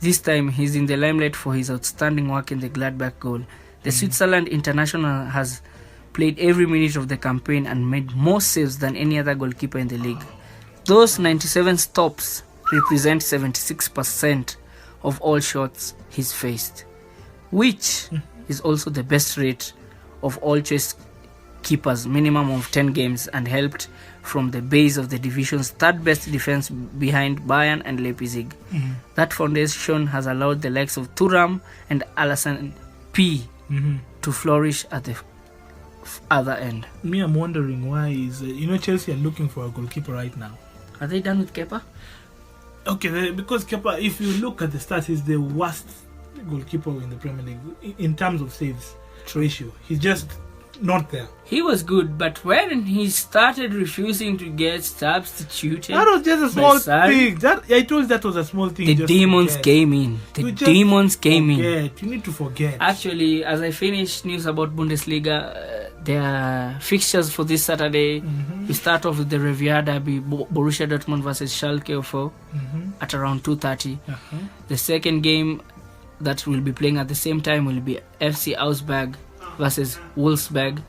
S2: this time he's in the limelight for his outstanding work in the Gladbach goal. The Switzerland international has played every minute of the campaign and made more saves than any other goalkeeper in the league. Those 97 stops represent 76% of all shots he's faced, which is also the best rate of all choice keepers, minimum of 10 games, and helped from the base of the division's third best defense behind Bayern and Leipzig. That foundation has allowed the likes of Thuram and Alassane P to flourish at the other end.
S1: Me, I'm wondering why is Chelsea are looking for a goalkeeper right now.
S2: Are they done with Kepa?
S1: Okay, because Kepa, if you look at the stats, he's the worst goalkeeper in the Premier League in terms of saves ratio. He's just not there.
S2: He was good, but when he started refusing to get substituted,
S1: that was just a small thing. I told you that was a small thing.
S2: The demons came in. The demons came in.
S1: You need to forget.
S2: Actually, as I finish news about Bundesliga, there are fixtures for this Saturday. We start off with the Revier Derby, Borussia Dortmund versus Schalke 04 at around 2:30. The second game that we'll be playing at the same time will be FC Augsburg versus Wolfsburg.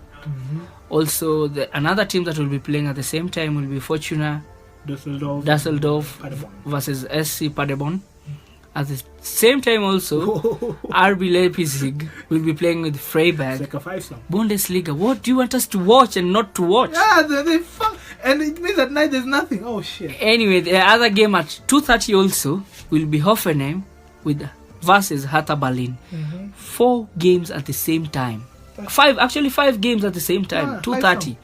S2: Also, another team that will be playing at the same time will be Fortuna Düsseldorf versus SC Paderborn. At the same time also, RB Leipzig will be playing with Freiburg. Bundesliga, what do you want us to watch and not to watch?
S1: Yeah, and it means at night there's nothing. Oh shit.
S2: Anyway, the other game at 2:30 also will be Hoffenheim versus Hertha Berlin. 4 games at the same time. 5 games at the same time. 2:30.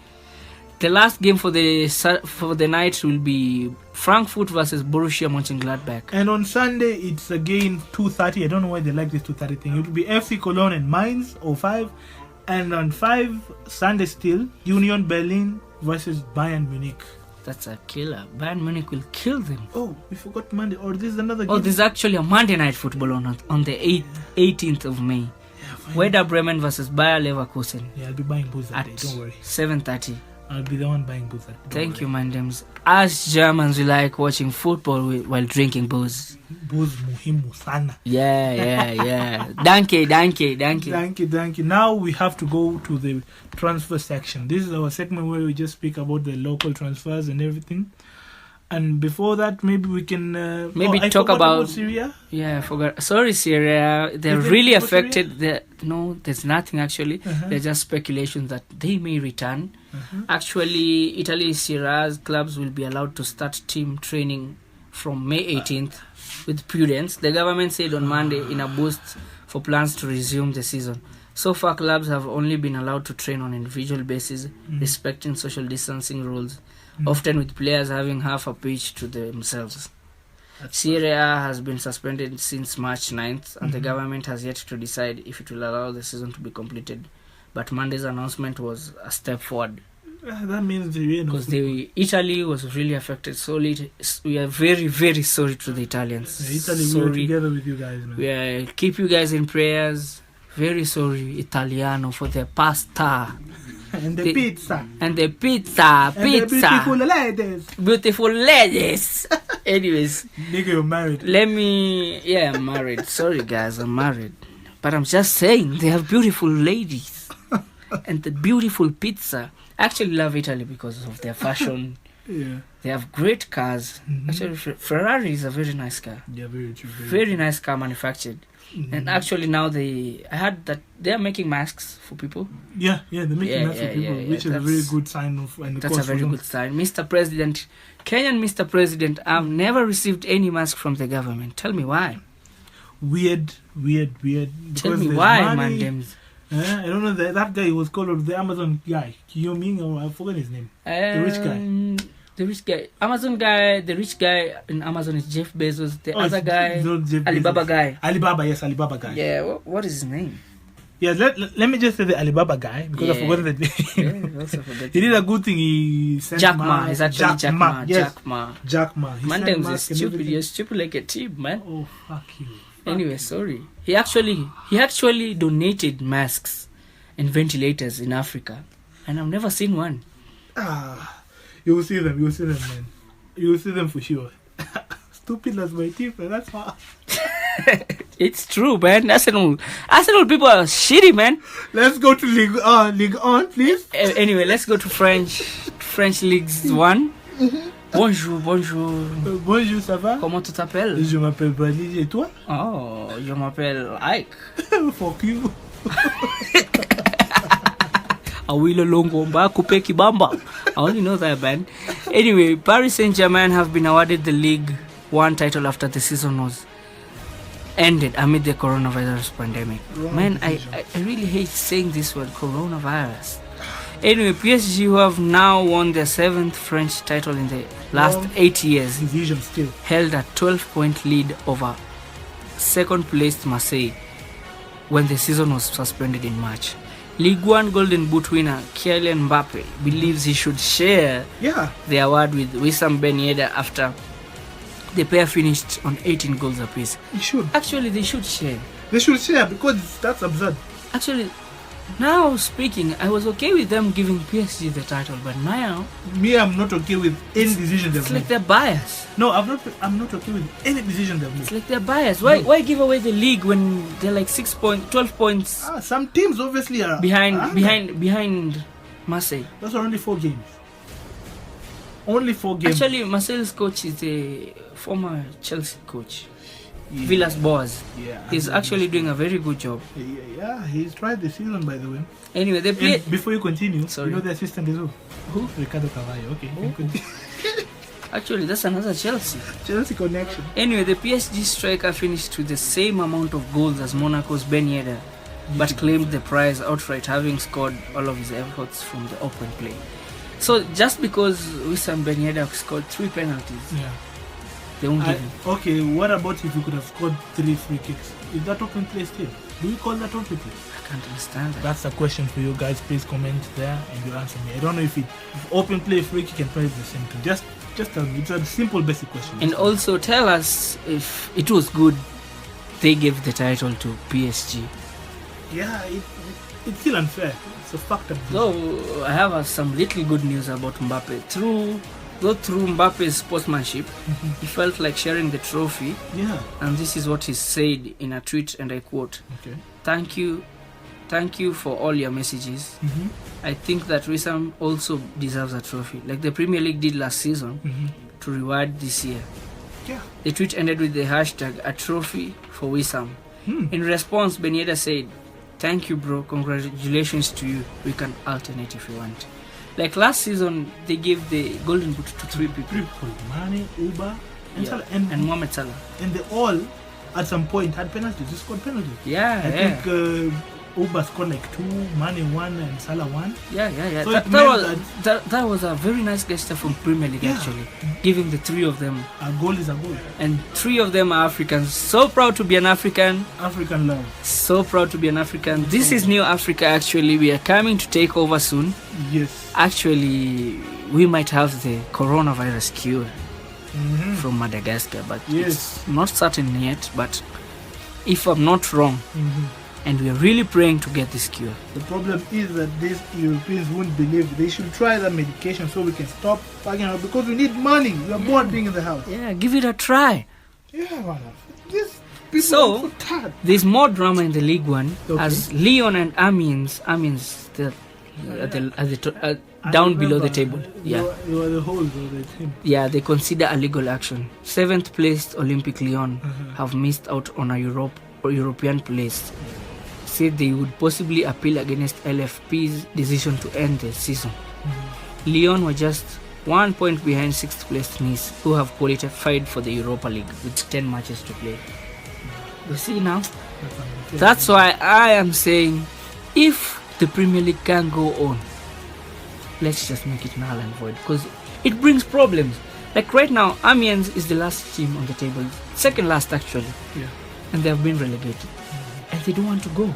S2: The last game for the night will be Frankfurt versus Borussia Mönchengladbach.
S1: And on Sunday, it's again 2:30. I don't know why they like this 2:30 thing. It will be FC Cologne and Mainz, 05. And on 5, Sunday still, Union Berlin versus Bayern Munich.
S2: That's a killer. Bayern Munich will kill them.
S1: Oh, we forgot Monday. Or this is another game.
S2: Oh, this is actually a Monday night football on the 18th of May.
S1: Yeah,
S2: Werder Bremen versus Bayer Leverkusen.
S1: Yeah, I'll be buying booze that day. Don't worry.
S2: 7:30.
S1: I'll be the one buying booze.
S2: Thank you, Mandems. Us Germans, we like watching football while drinking booze.
S1: Booze muhimu sana.
S2: Yeah. Danke.
S1: Thank you. Now we have to go to the transfer section. This is our segment where we just speak about the local transfers and everything. And before that, maybe we can
S2: talk about
S1: Syria.
S2: Yeah, I forgot. Sorry, Syria. They're really affected. No, there's nothing actually. They're just speculations that they may return. Actually, Italy Syria's clubs will be allowed to start team training from May 18th with prudence. The government said on Monday in a boost for plans to resume the season. So far, clubs have only been allowed to train on individual basis, respecting social distancing rules, often with players having half a pitch to themselves. Syria has been suspended since March 9th, and the government has yet to decide if it will allow the season to be completed. But Monday's announcement was a step forward.
S1: That means
S2: because Italy was really affected. So we are very, very sorry to the Italians.
S1: Italy, we are together with you guys, man.
S2: We keep you guys in prayers. Very sorry, Italiano, for the pasta.
S1: And the pizza.
S2: And the pizza.
S1: And the beautiful ladies.
S2: Beautiful ladies. Anyways.
S1: Nigga, you're married.
S2: I'm married. Sorry, guys, I'm married. But I'm just saying, they have beautiful ladies. And the beautiful pizza. I actually love Italy because of their fashion.
S1: Yeah.
S2: They have great cars. Actually, Ferrari is a very nice car.
S1: Yeah, very true.
S2: Very nice car manufactured. And actually now I heard that they are making masks for people.
S1: Yeah, they're making masks for people, which is a very good sign of. And
S2: that's a very good sign. Mr. President, Kenyan Mr. President, I've never received any mask from the government. Tell me why.
S1: Weird.
S2: Tell me why, man.
S1: I don't know, that guy was called the Amazon guy. Kiyoming, or I forgot his name. The rich guy. The rich guy. Amazon guy, the rich guy in Amazon is Jeff Bezos. The other guy, Alibaba guy. Alibaba guy.
S2: Yeah, what is his name?
S1: Yeah, let me just say the Alibaba guy, because I forgot the name.
S2: Also forgot
S1: he did a good thing. He sent
S2: Jack Ma. Is actually Jack Ma.
S1: Yes.
S2: Jack Ma.
S1: He
S2: man, you're stupid. You're stupid like a team, man.
S1: Oh, fuck you.
S2: Anyway, sorry. He actually donated masks and ventilators in Africa, and I've never seen one.
S1: You will see them, man. You will see them for sure. Stupid as my team, man. That's hard.
S2: It's true, man. Arsenal people are shitty, man.
S1: Let's go to Ligue 1, please.
S2: Anyway, let's go to French Ligue 1. Bonjour.
S1: Bonjour, ça va?
S2: Comment tu t'appelles?
S1: Je m'appelle Bradley, et toi?
S2: Oh, je m'appelle Ike.
S1: Fuck you.
S2: Awilo Longomba Kupe Kibamba. I only know that, man. Anyway, Paris Saint-Germain have been awarded the Ligue 1 title after the season was ended amid the coronavirus pandemic. Man, I really hate saying this word, coronavirus. Anyway, PSG, who have now won their 7th French title in the last 8 years, held a 12-point lead over second-placed Marseille when the season was suspended in March. Ligue 1 Golden Boot winner Kylian Mbappe believes he should share the award with Wissam Ben Yedder after the pair finished on 18 goals apiece.
S1: He should.
S2: Actually, they should share.
S1: They should share because that's absurd.
S2: Actually, now speaking, I was okay with them giving PSG the title, but now
S1: I'm not okay with any decision they've made.
S2: It's like they're biased.
S1: No, I'm not okay with any decision they've made.
S2: It's like they're biased. Why give away the league when they're like 12 points?
S1: Some teams obviously are
S2: behind Marseille.
S1: Those are only 4 games. Only 4 games.
S2: Actually, Marseille's coach is a former Chelsea coach. Villas-Boas. He's actually doing a very good job.
S1: Yeah, he's tried the season, by the way.
S2: Anyway, they play.
S1: Before you continue,
S2: sorry.
S1: You know the assistant is who? Ricardo Cavallo. Okay.
S2: Actually, that's another Chelsea
S1: connection.
S2: Anyway, the PSG striker finished with the same amount of goals as Monaco's Ben Yedder, but claimed the prize outright, having scored all of his efforts from the open play. So just because Wissam Ben Yedder scored 3 penalties, they won't give him.
S1: Okay, what about if you could have scored 3 free kicks? Is that open play still? Do we call that open play?
S2: I can't understand that.
S1: That's a question for you guys. Please comment there and you answer me. I don't know if open play, free kick and penalty is the same thing. Just tell me. It's a simple, basic question.
S2: And also tell us if it was good they gave the title to PSG.
S1: Yeah, it's still unfair. It's a fact of
S2: So I have some little good news about Mbappe. Through Mbappe's sportsmanship, he felt like sharing the trophy.
S1: Yeah.
S2: And this is what he said in a tweet, and I quote,
S1: okay.
S2: Thank you for all your messages. I think that Wissam also deserves a trophy, like the Premier League did last season, to reward this year.
S1: Yeah.
S2: The tweet ended with the hashtag a trophy for Wissam. In response, Ben Yedder said, thank you, bro. Congratulations to you. We can alternate if you want. Like last season, they gave the golden boot to 3 people.
S1: Mane, Uba, and Salah.
S2: And Mohamed Salah.
S1: And they all, at some point, had penalties. They scored penalties.
S2: Yeah,
S1: I think Uba scored like 2, Mane 1, and Salah 1.
S2: Yeah.
S1: So
S2: that was a very nice gesture from Premier League, actually. Giving the 3 of them.
S1: A goal is a goal.
S2: And 3 of them are Africans. So proud to be an African.
S1: African love.
S2: So proud to be an African. This is New Africa, actually. We are coming to take over soon.
S1: Yes.
S2: Actually, we might have the coronavirus cure from Madagascar, but it's not certain yet. But if I'm not wrong, and we are really praying to get this cure.
S1: The problem is that these Europeans won't believe. They should try that medication so we can stop fucking out, because we need money. We are bored being in the house.
S2: Yeah, give it a try.
S1: Yeah, man. People
S2: so
S1: are tired.
S2: There's more drama in the League One as Lyon and Amiens, down below the table.
S1: You are the holes of the team.
S2: Yeah, they consider a legal action. 7th placed Olympique Lyon have missed out on a European place. Said they would possibly appeal against LFP's decision to end the season. Lyon were just 1 point behind 6th placed Nice, who have qualified for the Europa League with 10 matches to play. You see now? That's why I am saying, if the Premier League can go on, let's just make it null and void, because it brings problems. Like right now, Amiens is the last team on the table, second last actually, and they have been relegated, and they don't want to go.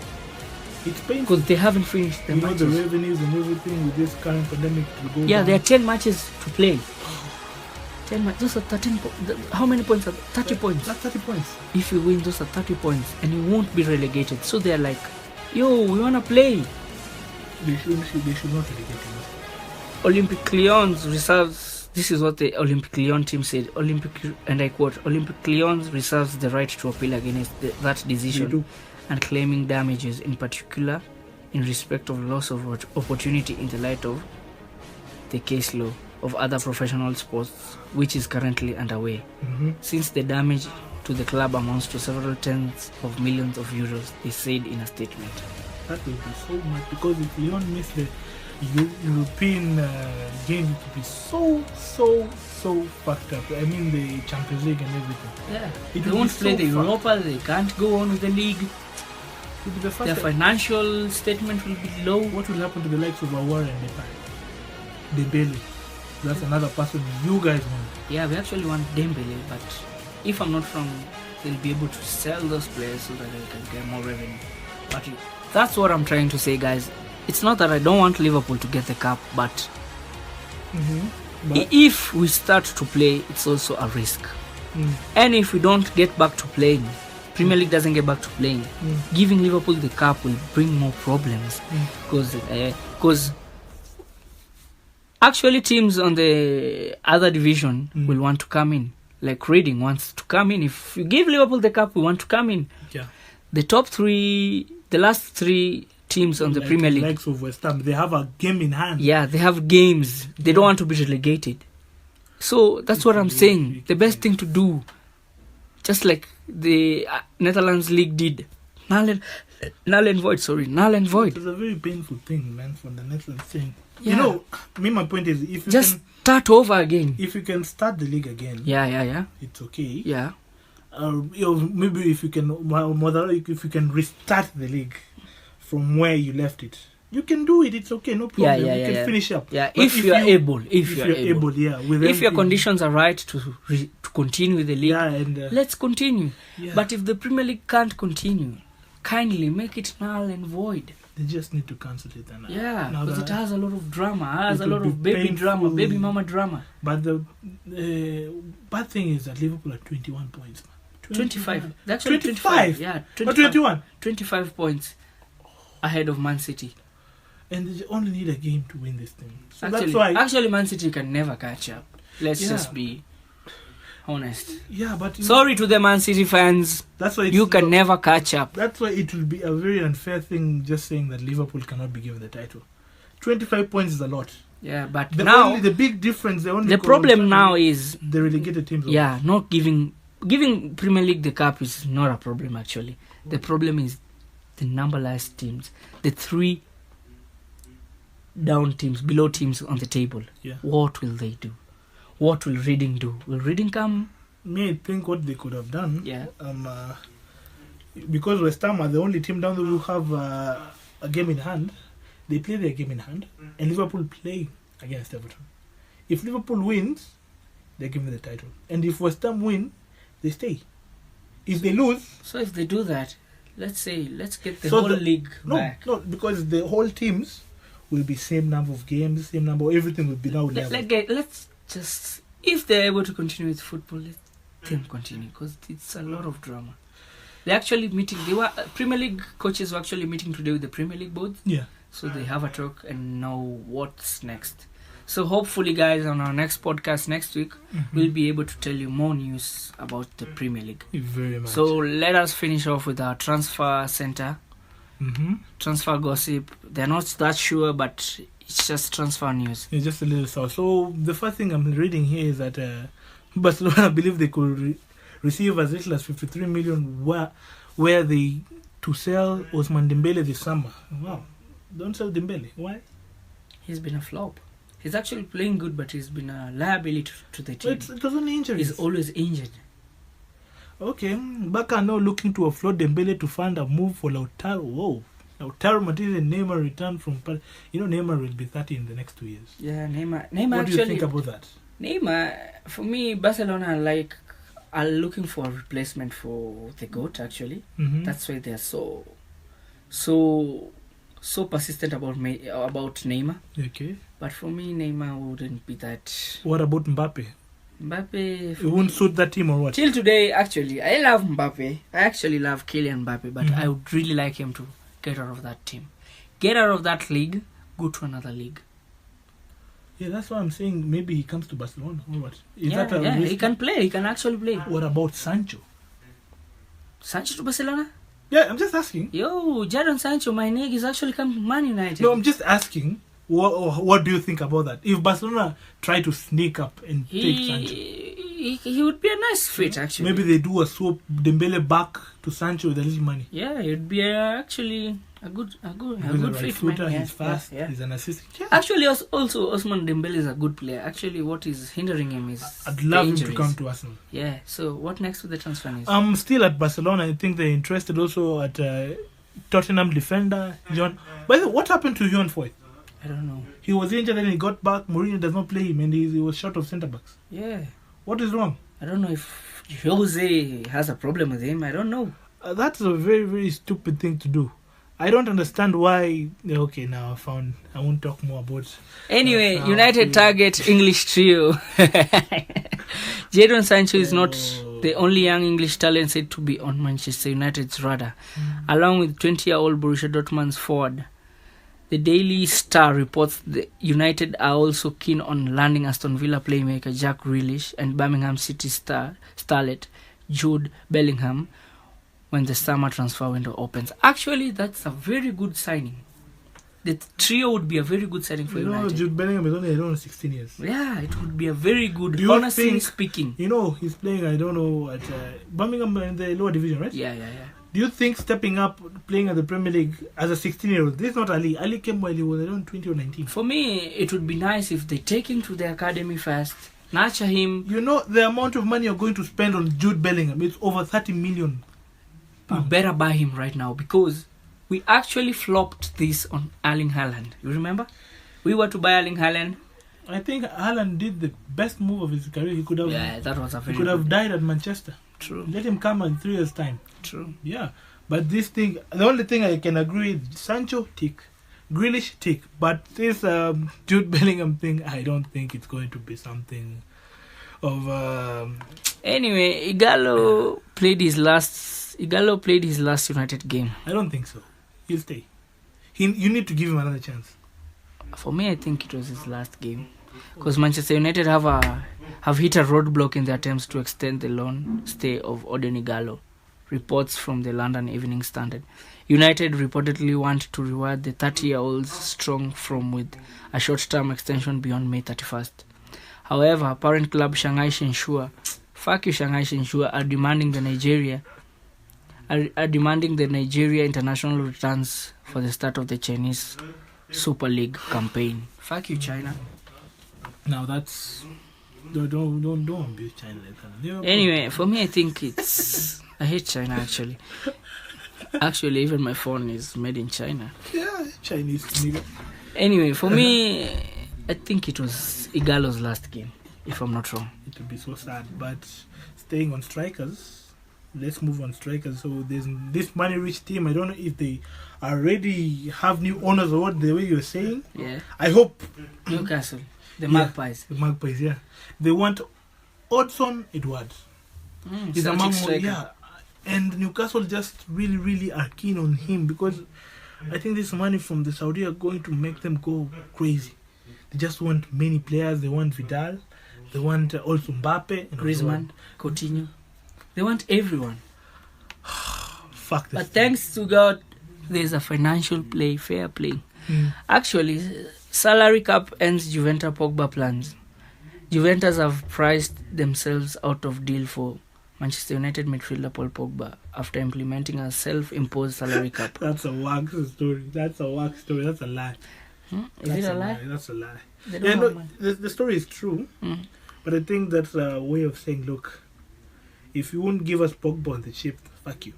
S1: It's painful
S2: because they haven't finished the matches.
S1: The revenues and everything with this current pandemic to go.
S2: Yeah, there are 10 matches to play. 10 matches. Those are 13. How many points are 30 points?
S1: That's 30 points.
S2: If you win, those are 30 points, and you won't be relegated. So they're like, yo, we wanna play.
S1: They should not relegate him.
S2: Olympique Lyon's reserves. This is what the Olympique Lyon team said. And I quote: Olympique Lyon reserves the right to appeal against that decision and claiming damages, in particular in respect of loss of opportunity in the light of the case law of other professional sports, which is currently underway. Since the damage to the club amounts to several tens of millions of euros, they said in a statement.
S1: That will be so much, because if Lyon miss the European game, it will be so fucked up. I mean the Champions League and everything.
S2: Yeah, they won't play the Europa. They can't go on with the league. Their financial statement will be low.
S1: What will happen to the likes of Awar and Dembele? That's another person you guys want.
S2: Yeah, we actually want Dembele, but if I'm not wrong, they'll be able to sell those players so that they can get more revenue. But that's what I'm trying to say, guys. It's not that I don't want Liverpool to get the cup, but if we start to play, it's also a risk. And if we don't get back to playing, Premier League doesn't get back to playing, giving Liverpool the cup will bring more problems. Because actually teams on the other division will want to come in. Like Reading wants to come in. If you give Liverpool the cup, we want to come in.
S1: Yeah.
S2: The top 3, the last 3 teams on the Premier League,
S1: likes of West Ham, they have a game in hand.
S2: Yeah, they have games. They don't want to be relegated. So that's what I'm saying. The best thing to do, just like the Netherlands League did, null and void.
S1: It's a very painful thing, man, for the Netherlands thing. Yeah. You know, my point is, if you
S2: just start over again.
S1: If you can start the league again,
S2: it's
S1: okay.
S2: Yeah.
S1: Maybe if you can restart the league from where you left it. you can do it. It's okay, no problem.
S2: Yeah,
S1: you can finish up.
S2: Yeah,
S1: But
S2: if you're able. If you're able.
S1: Yeah. With
S2: if your
S1: everything.
S2: conditions are right to continue with the league, let's continue.
S1: Yeah.
S2: But if the Premier League can't continue, kindly make it null and void.
S1: They just need to cancel it. And,
S2: Because it has a lot of drama. It has a
S1: will
S2: lot
S1: be
S2: of baby
S1: painful.
S2: drama, baby mama drama.
S1: But the bad thing is that Liverpool are 21 points.
S2: 25. Actually
S1: 25.
S2: Yeah,
S1: 21.
S2: 25 points ahead of Man City.
S1: And they only need a game to win this thing. So
S2: Actually,
S1: that's why.
S2: actually, Man City can never catch up. Let's just be honest.
S1: Yeah, but
S2: Sorry to the Man City fans.
S1: That's why
S2: You can never catch up.
S1: That's why it will be a very unfair thing just saying that Liverpool cannot be given the title. 25 points is a lot.
S2: Yeah, but
S1: Now the big difference,
S2: the problem now is
S1: the relegated teams.
S2: not giving Premier League the cup is not a problem actually. The problem is the numberless teams, the 3 down teams, below teams on the table.
S1: Yeah.
S2: What will they do? What will Reading do? Will Reading come?
S1: I think what they could have done.
S2: Yeah.
S1: Because West Ham are the only team down there who have a game in hand. They play their game in hand, and Liverpool play against Everton. If Liverpool wins, they're given the title, and if West Ham win, they stay. If they lose,
S2: So if they do that, let's get the whole league back.
S1: No, because the whole teams will be same number of games, same number. Everything will be now level.
S2: Let's just, if they're able to continue with football, let them continue because it's a lot of drama. They're actually meeting. Premier League coaches were actually meeting today with the Premier League board.
S1: Yeah.
S2: So they have a talk and know what's next. So hopefully, guys, on our next podcast next week, we'll be able to tell you more news about the Premier League.
S1: Very much.
S2: So let us finish off with our transfer center. Transfer gossip. They're not that sure, but it's just transfer news.
S1: It's just a little sour. So the first thing I'm reading here is that Barcelona believe they could receive as little as 53 million where they to sell Ousmane Dembele this summer. Wow. Don't sell Dembele. Why?
S2: He's been a flop. He's actually playing good, but he's been a liability to the team.
S1: It was only injuries.
S2: He's always injured.
S1: Okay. Barca now looking to offload Dembele to fund a move for Lautaro. Whoa. Lautaro Martinez and Neymar return from Paris. You know Neymar will be 30 in the next 2 years.
S2: Yeah, Neymar
S1: What
S2: actually,
S1: do you think about that?
S2: Neymar, for me, Barcelona are looking for a replacement for the GOAT, actually. That's why they're so persistent about Neymar.
S1: Okay.
S2: But for me, Neymar wouldn't be that.
S1: What about Mbappe?
S2: Mbappe.
S1: It won't suit that team or what?
S2: Till today, actually, I love Mbappe. I actually love Kylian Mbappe, but I would really like him to get out of that team. Get out of that league, go to another league.
S1: Yeah, that's why I'm saying maybe he comes to Barcelona or what?
S2: He can play. He can actually play.
S1: What about Sancho?
S2: Sancho to Barcelona?
S1: Yeah, I'm just asking.
S2: Yo, Jadon Sancho, my nigga, is actually coming to Man United.
S1: No, I'm just asking. What do you think about that? If Barcelona try to sneak up and take Sancho,
S2: he would be a nice fit, actually.
S1: Maybe they do a swap Dembele back to Sancho with a little money.
S2: Yeah, it would be actually a good fit.
S1: Footer,
S2: Man.
S1: he's fast.
S2: Yeah.
S1: He's an assist. Yeah.
S2: Actually, also Ousmane Dembele is a good player. Actually, what is hindering him is
S1: I'd love him
S2: injuries.
S1: to come to Arsenal.
S2: Yeah. So what next with the transfer news?
S1: I'm still at Barcelona. I think they're interested also at Tottenham defender John. By the way, what happened to John Foyth?
S2: I don't know.
S1: He was injured and he got back. Mourinho does not play him and he was short of centre backs.
S2: Yeah.
S1: What is wrong?
S2: I don't know if Jose has a problem with him. I don't know.
S1: That's a very, very stupid thing to do. I don't understand why. Okay, now I won't talk more about.
S2: Anyway, United target English trio. Jadon Sancho is not the only young English talent said to be on Manchester United's radar, along with 20-year-old Borussia Dortmund's forward. The Daily Star reports the United are also keen on landing Aston Villa playmaker Jack Grealish and Birmingham City starlet Jude Bellingham when the summer transfer window opens. Actually, that's a very good signing. The trio would be a very good signing for United.
S1: Jude Bellingham is only 16 years.
S2: Yeah, it would be a very good, honestly speaking.
S1: He's playing, I don't know, at Birmingham in the lower division, right?
S2: Yeah.
S1: Do you think stepping up, playing at the Premier League as a 16-year-old, this is not Ali. Ali came while he was around 20 or 19.
S2: For me, it would be nice if they take him to the academy first, nurture him.
S1: You know the amount of money you're going to spend on Jude Bellingham, it's over 30 million.
S2: You better buy him right now because We actually flopped this on Erling Haaland. You remember? We were to buy Erling Haaland.
S1: I think Haaland did the best move of his career. He could have.
S2: Yeah, that was a very.
S1: He could have died at Manchester.
S2: True.
S1: Let him come in 3 years' time.
S2: True.
S1: Yeah, but this thing, the only thing I can agree with, Sancho, tick. Grealish, tick. But this Jude Bellingham thing, I don't think it's going to be something of...
S2: Anyway, Igalo played his last United game.
S1: I don't think so. He'll stay. You need to give him another chance.
S2: For me, I think it was his last game. Because Manchester United have hit a roadblock in their attempts to extend the loan stay of Odin Igalo. Reports from the London Evening Standard. United reportedly want to reward the 30-year-old strong from with a short-term extension beyond May 31st. However, parent club Shanghai Shenhua, are demanding the Nigeria international returns for the start of the Chinese Super League campaign. Fuck you, China.
S1: Now that's don't abuse China like that.
S2: Anyway, for me, I think I hate China actually. Actually, even my phone is made in China.
S1: Yeah, Chinese nigga.
S2: Anyway, for me, I think it was Igalo's last game, if I'm not wrong.
S1: It would be so sad, but staying on strikers, let's move on strikers. So there's this money-rich team. I don't know if they already have new owners or what, the way you're saying.
S2: Yeah.
S1: I hope.
S2: Newcastle, the Magpies.
S1: The Magpies, yeah. They want Odson Edwards. He's a man, yeah. And Newcastle just really, really are keen on him because I think this money from the Saudi are going to make them go crazy. They just want many players. They want Vidal. They want also Mbappe.
S2: Griezmann, Coutinho. They want everyone.
S1: Fuck this.
S2: But thanks to God, there's a financial play, fair play. Actually, salary cap ends Juventus Pogba plans. Juventus have priced themselves out of deal for Manchester United midfielder Paul Pogba after implementing a self-imposed salary cap.
S1: That's a wax story. That's a lie.
S2: Is it a lie?
S1: That's a lie.
S2: Yeah, no,
S1: the story is true. But I think that's a way of saying, look, if you won't give us Pogba on the chip, fuck you.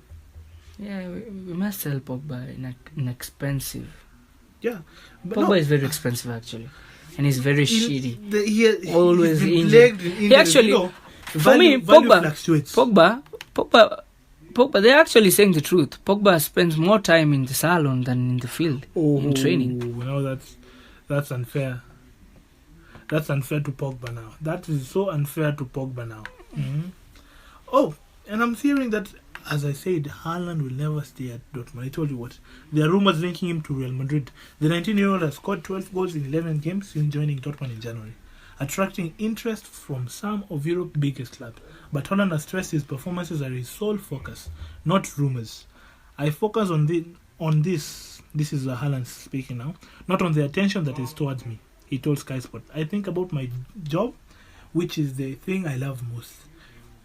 S2: Yeah, we must sell Pogba inexpensive.
S1: Yeah.
S2: But Pogba is very expensive actually. And he's very shitty.
S1: He
S2: always injured. He actually, for me, Pogba, they're actually saying the truth. Pogba spends more time in the salon than in the field, in training.
S1: No, that's unfair. That's unfair to Pogba now. That is so unfair to Pogba now. Oh, and I'm hearing that, as I said, Haaland will never stay at Dortmund. I told you what. There are rumors linking him to Real Madrid. The 19-year-old has scored 12 goals in 11 games since joining Dortmund in January, attracting interest from some of Europe's biggest clubs. But Haaland has stressed his performances are his sole focus, not rumors. I focus on this. This is Haaland speaking now. Not on the attention that is towards me, he told Sky Sport. I think about my job, which is the thing I love most.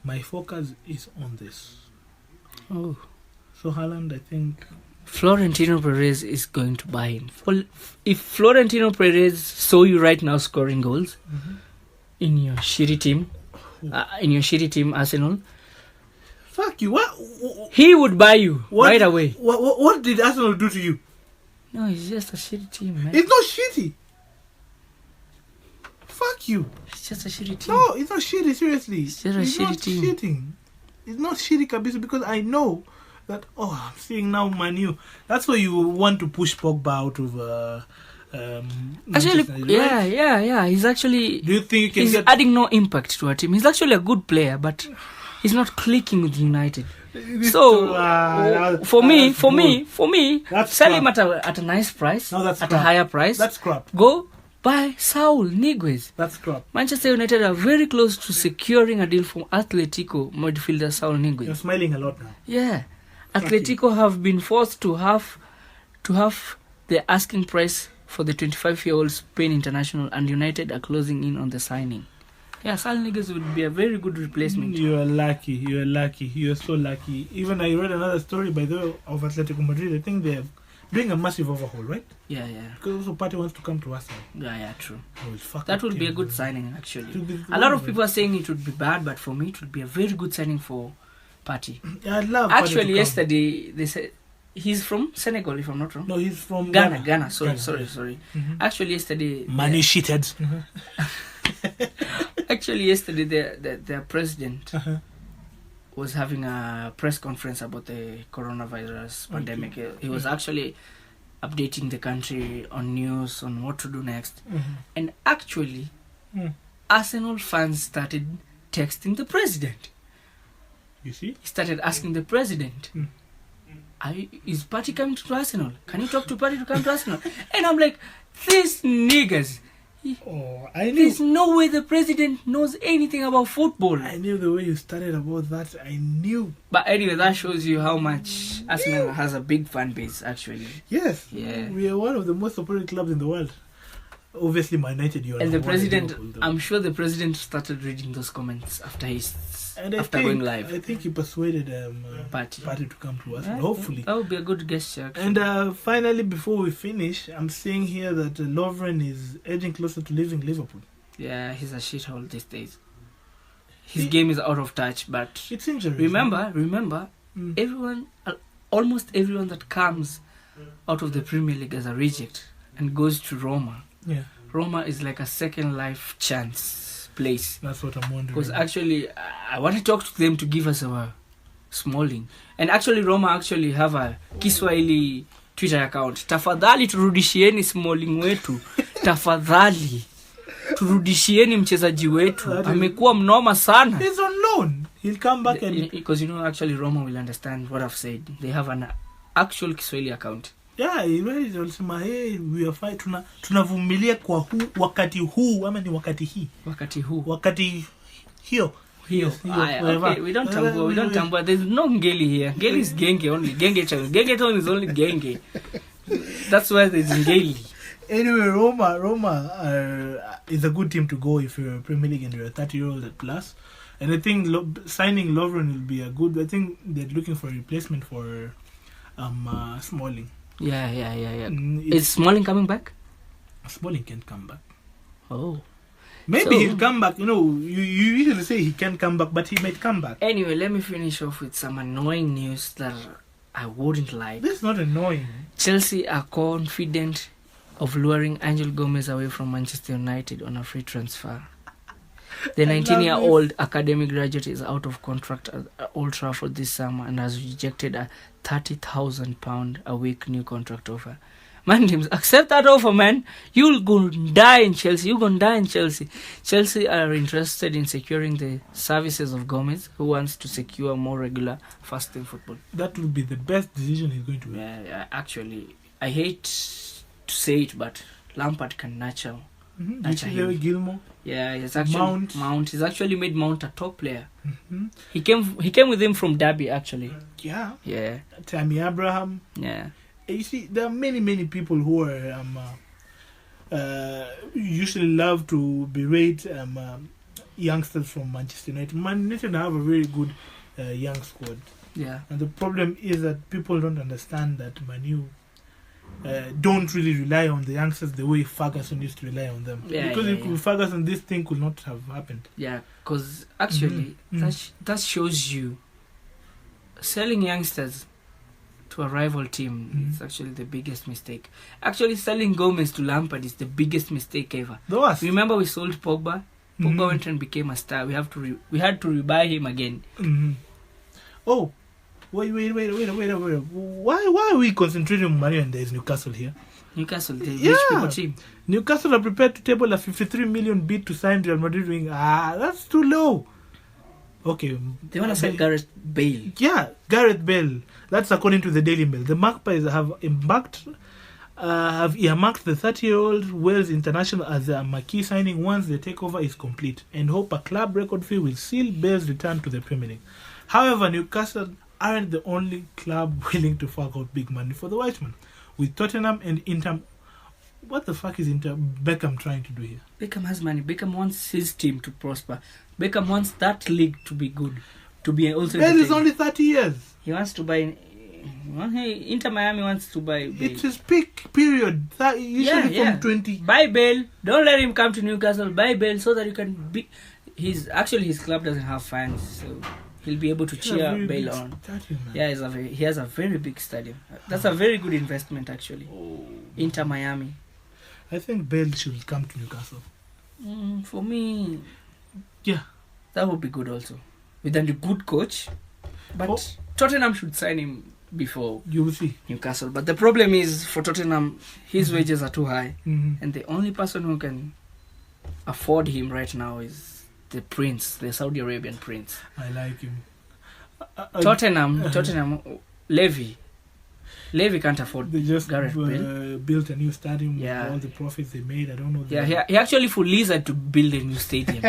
S1: My focus is on this.
S2: Oh.
S1: So Haaland, I think...
S2: Florentino Perez is going to buy him. Well, if Florentino Perez saw you right now scoring goals in your shitty team, Arsenal,
S1: fuck you. What?
S2: He would buy you right away.
S1: What did Arsenal do to you?
S2: No, it's just a shitty team, man.
S1: It's not shitty. Fuck you.
S2: It's just a shitty team.
S1: No, it's not shitty, seriously.
S2: It's just a shitty team.
S1: Shitting. It's not shitty, Kabisa, because I know that, I'm seeing now Manu. That's why you want to push Pogba out of...
S2: actually,
S1: right?
S2: yeah. He's actually...
S1: Do you think you can
S2: adding no impact to our team. He's actually a good player, but he's not clicking with United. So, for me, sell him at a nice price, at a higher price.
S1: That's crap.
S2: Go buy Saul Niguez.
S1: That's crap.
S2: Manchester United are very close to securing a deal from Atletico midfielder Saul Niguez.
S1: You're smiling a lot now.
S2: Yeah. Atletico have been forced to have the asking price for the 25-year-old Spain international, and United are closing in on the signing. Yeah, Saul Niguez would be a very good replacement.
S1: You are lucky. You are so lucky. Even I read another story, by the way, of Atletico Madrid. I think they're doing a massive overhaul, right?
S2: Yeah.
S1: Because also Partey wants to come to Arsenal.
S2: Yeah, true.
S1: That
S2: would be a good signing, actually. A lot of people are saying it would be bad, but for me, it would be a very good signing for Partey.
S1: Yeah, I love
S2: actually, yesterday, they said He's from Senegal, if I'm not wrong.
S1: No, he's from
S2: Ghana. Sorry.
S1: Mm-hmm.
S2: Actually, yesterday...
S1: Money shitted.
S2: Actually, yesterday, their president was having a press conference about the coronavirus pandemic. He was actually updating the country on news, on what to do next. And actually, Arsenal fans started texting the president.
S1: You see?
S2: He started asking the president, is Party coming to Arsenal? Can you talk to Party to come to Arsenal? And I'm like, these niggas. There's no way the president knows anything about football.
S1: I knew the way you started about that. I knew.
S2: But anyway, that shows you how much Arsenal has a big fan base, actually.
S1: Yes.
S2: Yeah.
S1: We are one of the most supported clubs in the world. Obviously, Man United, you are.
S2: And the president, I'm sure the president started reading those comments after going live.
S1: I think he persuaded Party to come to us. Hopefully,
S2: that would be a good gesture. Actually.
S1: And finally, before we finish, I'm seeing here that Lovren is edging closer to leaving Liverpool.
S2: Yeah, he's a shithole these days. His game is out of touch, but
S1: it's injury.
S2: Remember, everyone, almost everyone that comes out of the Premier League as a reject and goes to Roma.
S1: Yeah.
S2: Roma is like a second life chance place.
S1: That's what I'm wondering.
S2: Because actually, I want to talk to them to give us our Smalling. And actually, Roma actually have a Kiswahili Twitter account. Tafadhali turudishieni Smalling wetu. Tafadhali turudishieni mchezaji wetu. Amekuwa mnoma sana.
S1: He's on loan. He'll come back
S2: because actually Roma will understand what I've said. They have an actual Kiswahili account.
S1: Yeah, walisema we are fine, tunavumilia kwa wakati huu ama ni wakati hii. Wakati hiyo.
S2: Okay, we don't tambua. There's no ngeli here. Ngeli is genge only. Genge town is only genge. That's why there's ngeli.
S1: Anyway, Roma is a good team to go if you're a Premier League and you're a 30-year-old plus. And I think signing Lovren will be a good. I think they're looking for a replacement for Smalling.
S2: Yeah. Is Smalling coming back?
S1: Smalling can't come back.
S2: Oh.
S1: Maybe he'll come back. You usually say he can't come back, but he might come back.
S2: Anyway, let me finish off with some annoying news that I wouldn't like.
S1: This is not annoying.
S2: Chelsea are confident of luring Angel Gomez away from Manchester United on a free transfer. The 19-year-old academy graduate is out of contract at Old Trafford this summer and has rejected a £30,000 a week new contract offer. Man, accept that offer, man. You'll go die in Chelsea. You're going to die in Chelsea. Chelsea are interested in securing the services of Gomez, who wants to secure more regular first-team football.
S1: That would be the best decision he's going to make.
S2: Yeah, actually, I hate to say it, but Lampard can nurture him.
S1: Gilmore.
S2: Yeah, it's actually Mount. He's actually made Mount a top player.
S1: Mm-hmm.
S2: He came with him from Derby, actually.
S1: Yeah. Tammy Abraham.
S2: Yeah.
S1: You see, there are many people who are usually love to berate youngsters from Manchester United. Man United have a very good young squad.
S2: Yeah. And
S1: the problem is that people don't understand that Man U don't really rely on the youngsters the way Ferguson used to rely on them. Because if Ferguson, this thing could not have happened.
S2: Yeah, because actually that shows you selling youngsters to a rival team is actually the biggest mistake. Actually, selling Gomez to Lampard is the biggest mistake ever. Remember, we sold Pogba. Pogba went and became a star. We had to rebuy him again.
S1: Oh, wait. Why are we concentrating on Mario and there's Newcastle here?
S2: Newcastle, the rich people team.
S1: Newcastle are prepared to table a 53 million bid to sign Real Madrid. That's too low. Okay.
S2: They want to sign Gareth Bale.
S1: Yeah, Gareth Bale. That's according to the Daily Mail. The Magpies have earmarked the 30-year-old Wales international as a marquee signing once the takeover is complete, and hope a club record fee will seal Bale's return to the Premier League. However, Newcastle aren't the only club willing to fork out big money for the Whiteman. With Tottenham and Inter... What the fuck is Beckham trying to do here?
S2: Beckham has money. Beckham wants his team to prosper. Beckham wants that league to be good. To be also...
S1: Bale is only 30 years.
S2: He wants to buy... Inter Miami wants to buy Bale.
S1: It's his peak period. Usually from 20...
S2: Buy Bale. Don't let him come to Newcastle. Buy Bale so that you can be... His club doesn't have fans, so he'll be able to cheer Bale on. Yeah, he has a very big stadium. That's a very good investment, actually. Inter Miami.
S1: I think Bale should come to Newcastle.
S2: For me,
S1: yeah,
S2: that would be good also. With a good coach. But Tottenham should sign him before Newcastle. But the problem is, for Tottenham, his wages are too high. And the only person who can afford him right now is the prince, the Saudi Arabian prince.
S1: I like him.
S2: Tottenham, Levy can't afford.
S1: They just
S2: Gareth Bale.
S1: Built a new stadium with all the profits they made. I don't know.
S2: He actually for Lizard to build a new stadium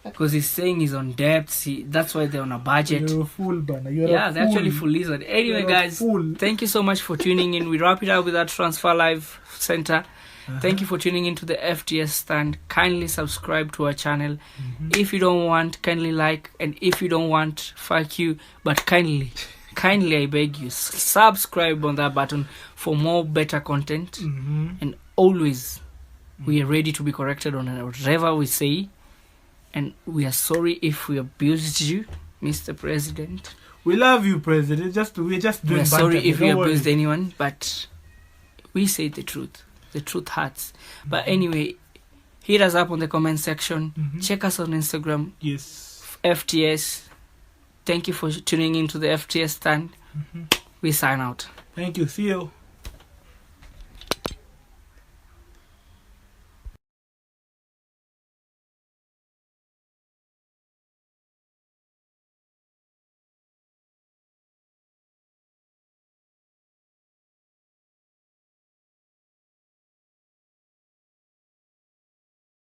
S2: because he's saying he's on debts. That's why they're on a budget.
S1: You're a fool, Banner.
S2: They're actually for Lizard. Anyway, guys, thank you so much for tuning in. We wrap it up with our Transfer Live Center. Thank you for tuning into the FTS stand. Kindly subscribe to our channel. If you don't want, kindly like, and if you don't want, fuck you. But kindly I beg you, subscribe on that button for more better content. And always, we are ready to be corrected on whatever we say. And we are sorry if we abused you, Mr. President.
S1: We love you, President. We're just doing.
S2: We're sorry if we abused anyone, but we say the truth. The truth hurts. But anyway, hit us up on the comment section. Check us on Instagram.
S1: Yes.
S2: FTS. Thank you for tuning into the FTS stand. We sign out.
S1: Thank you. See you.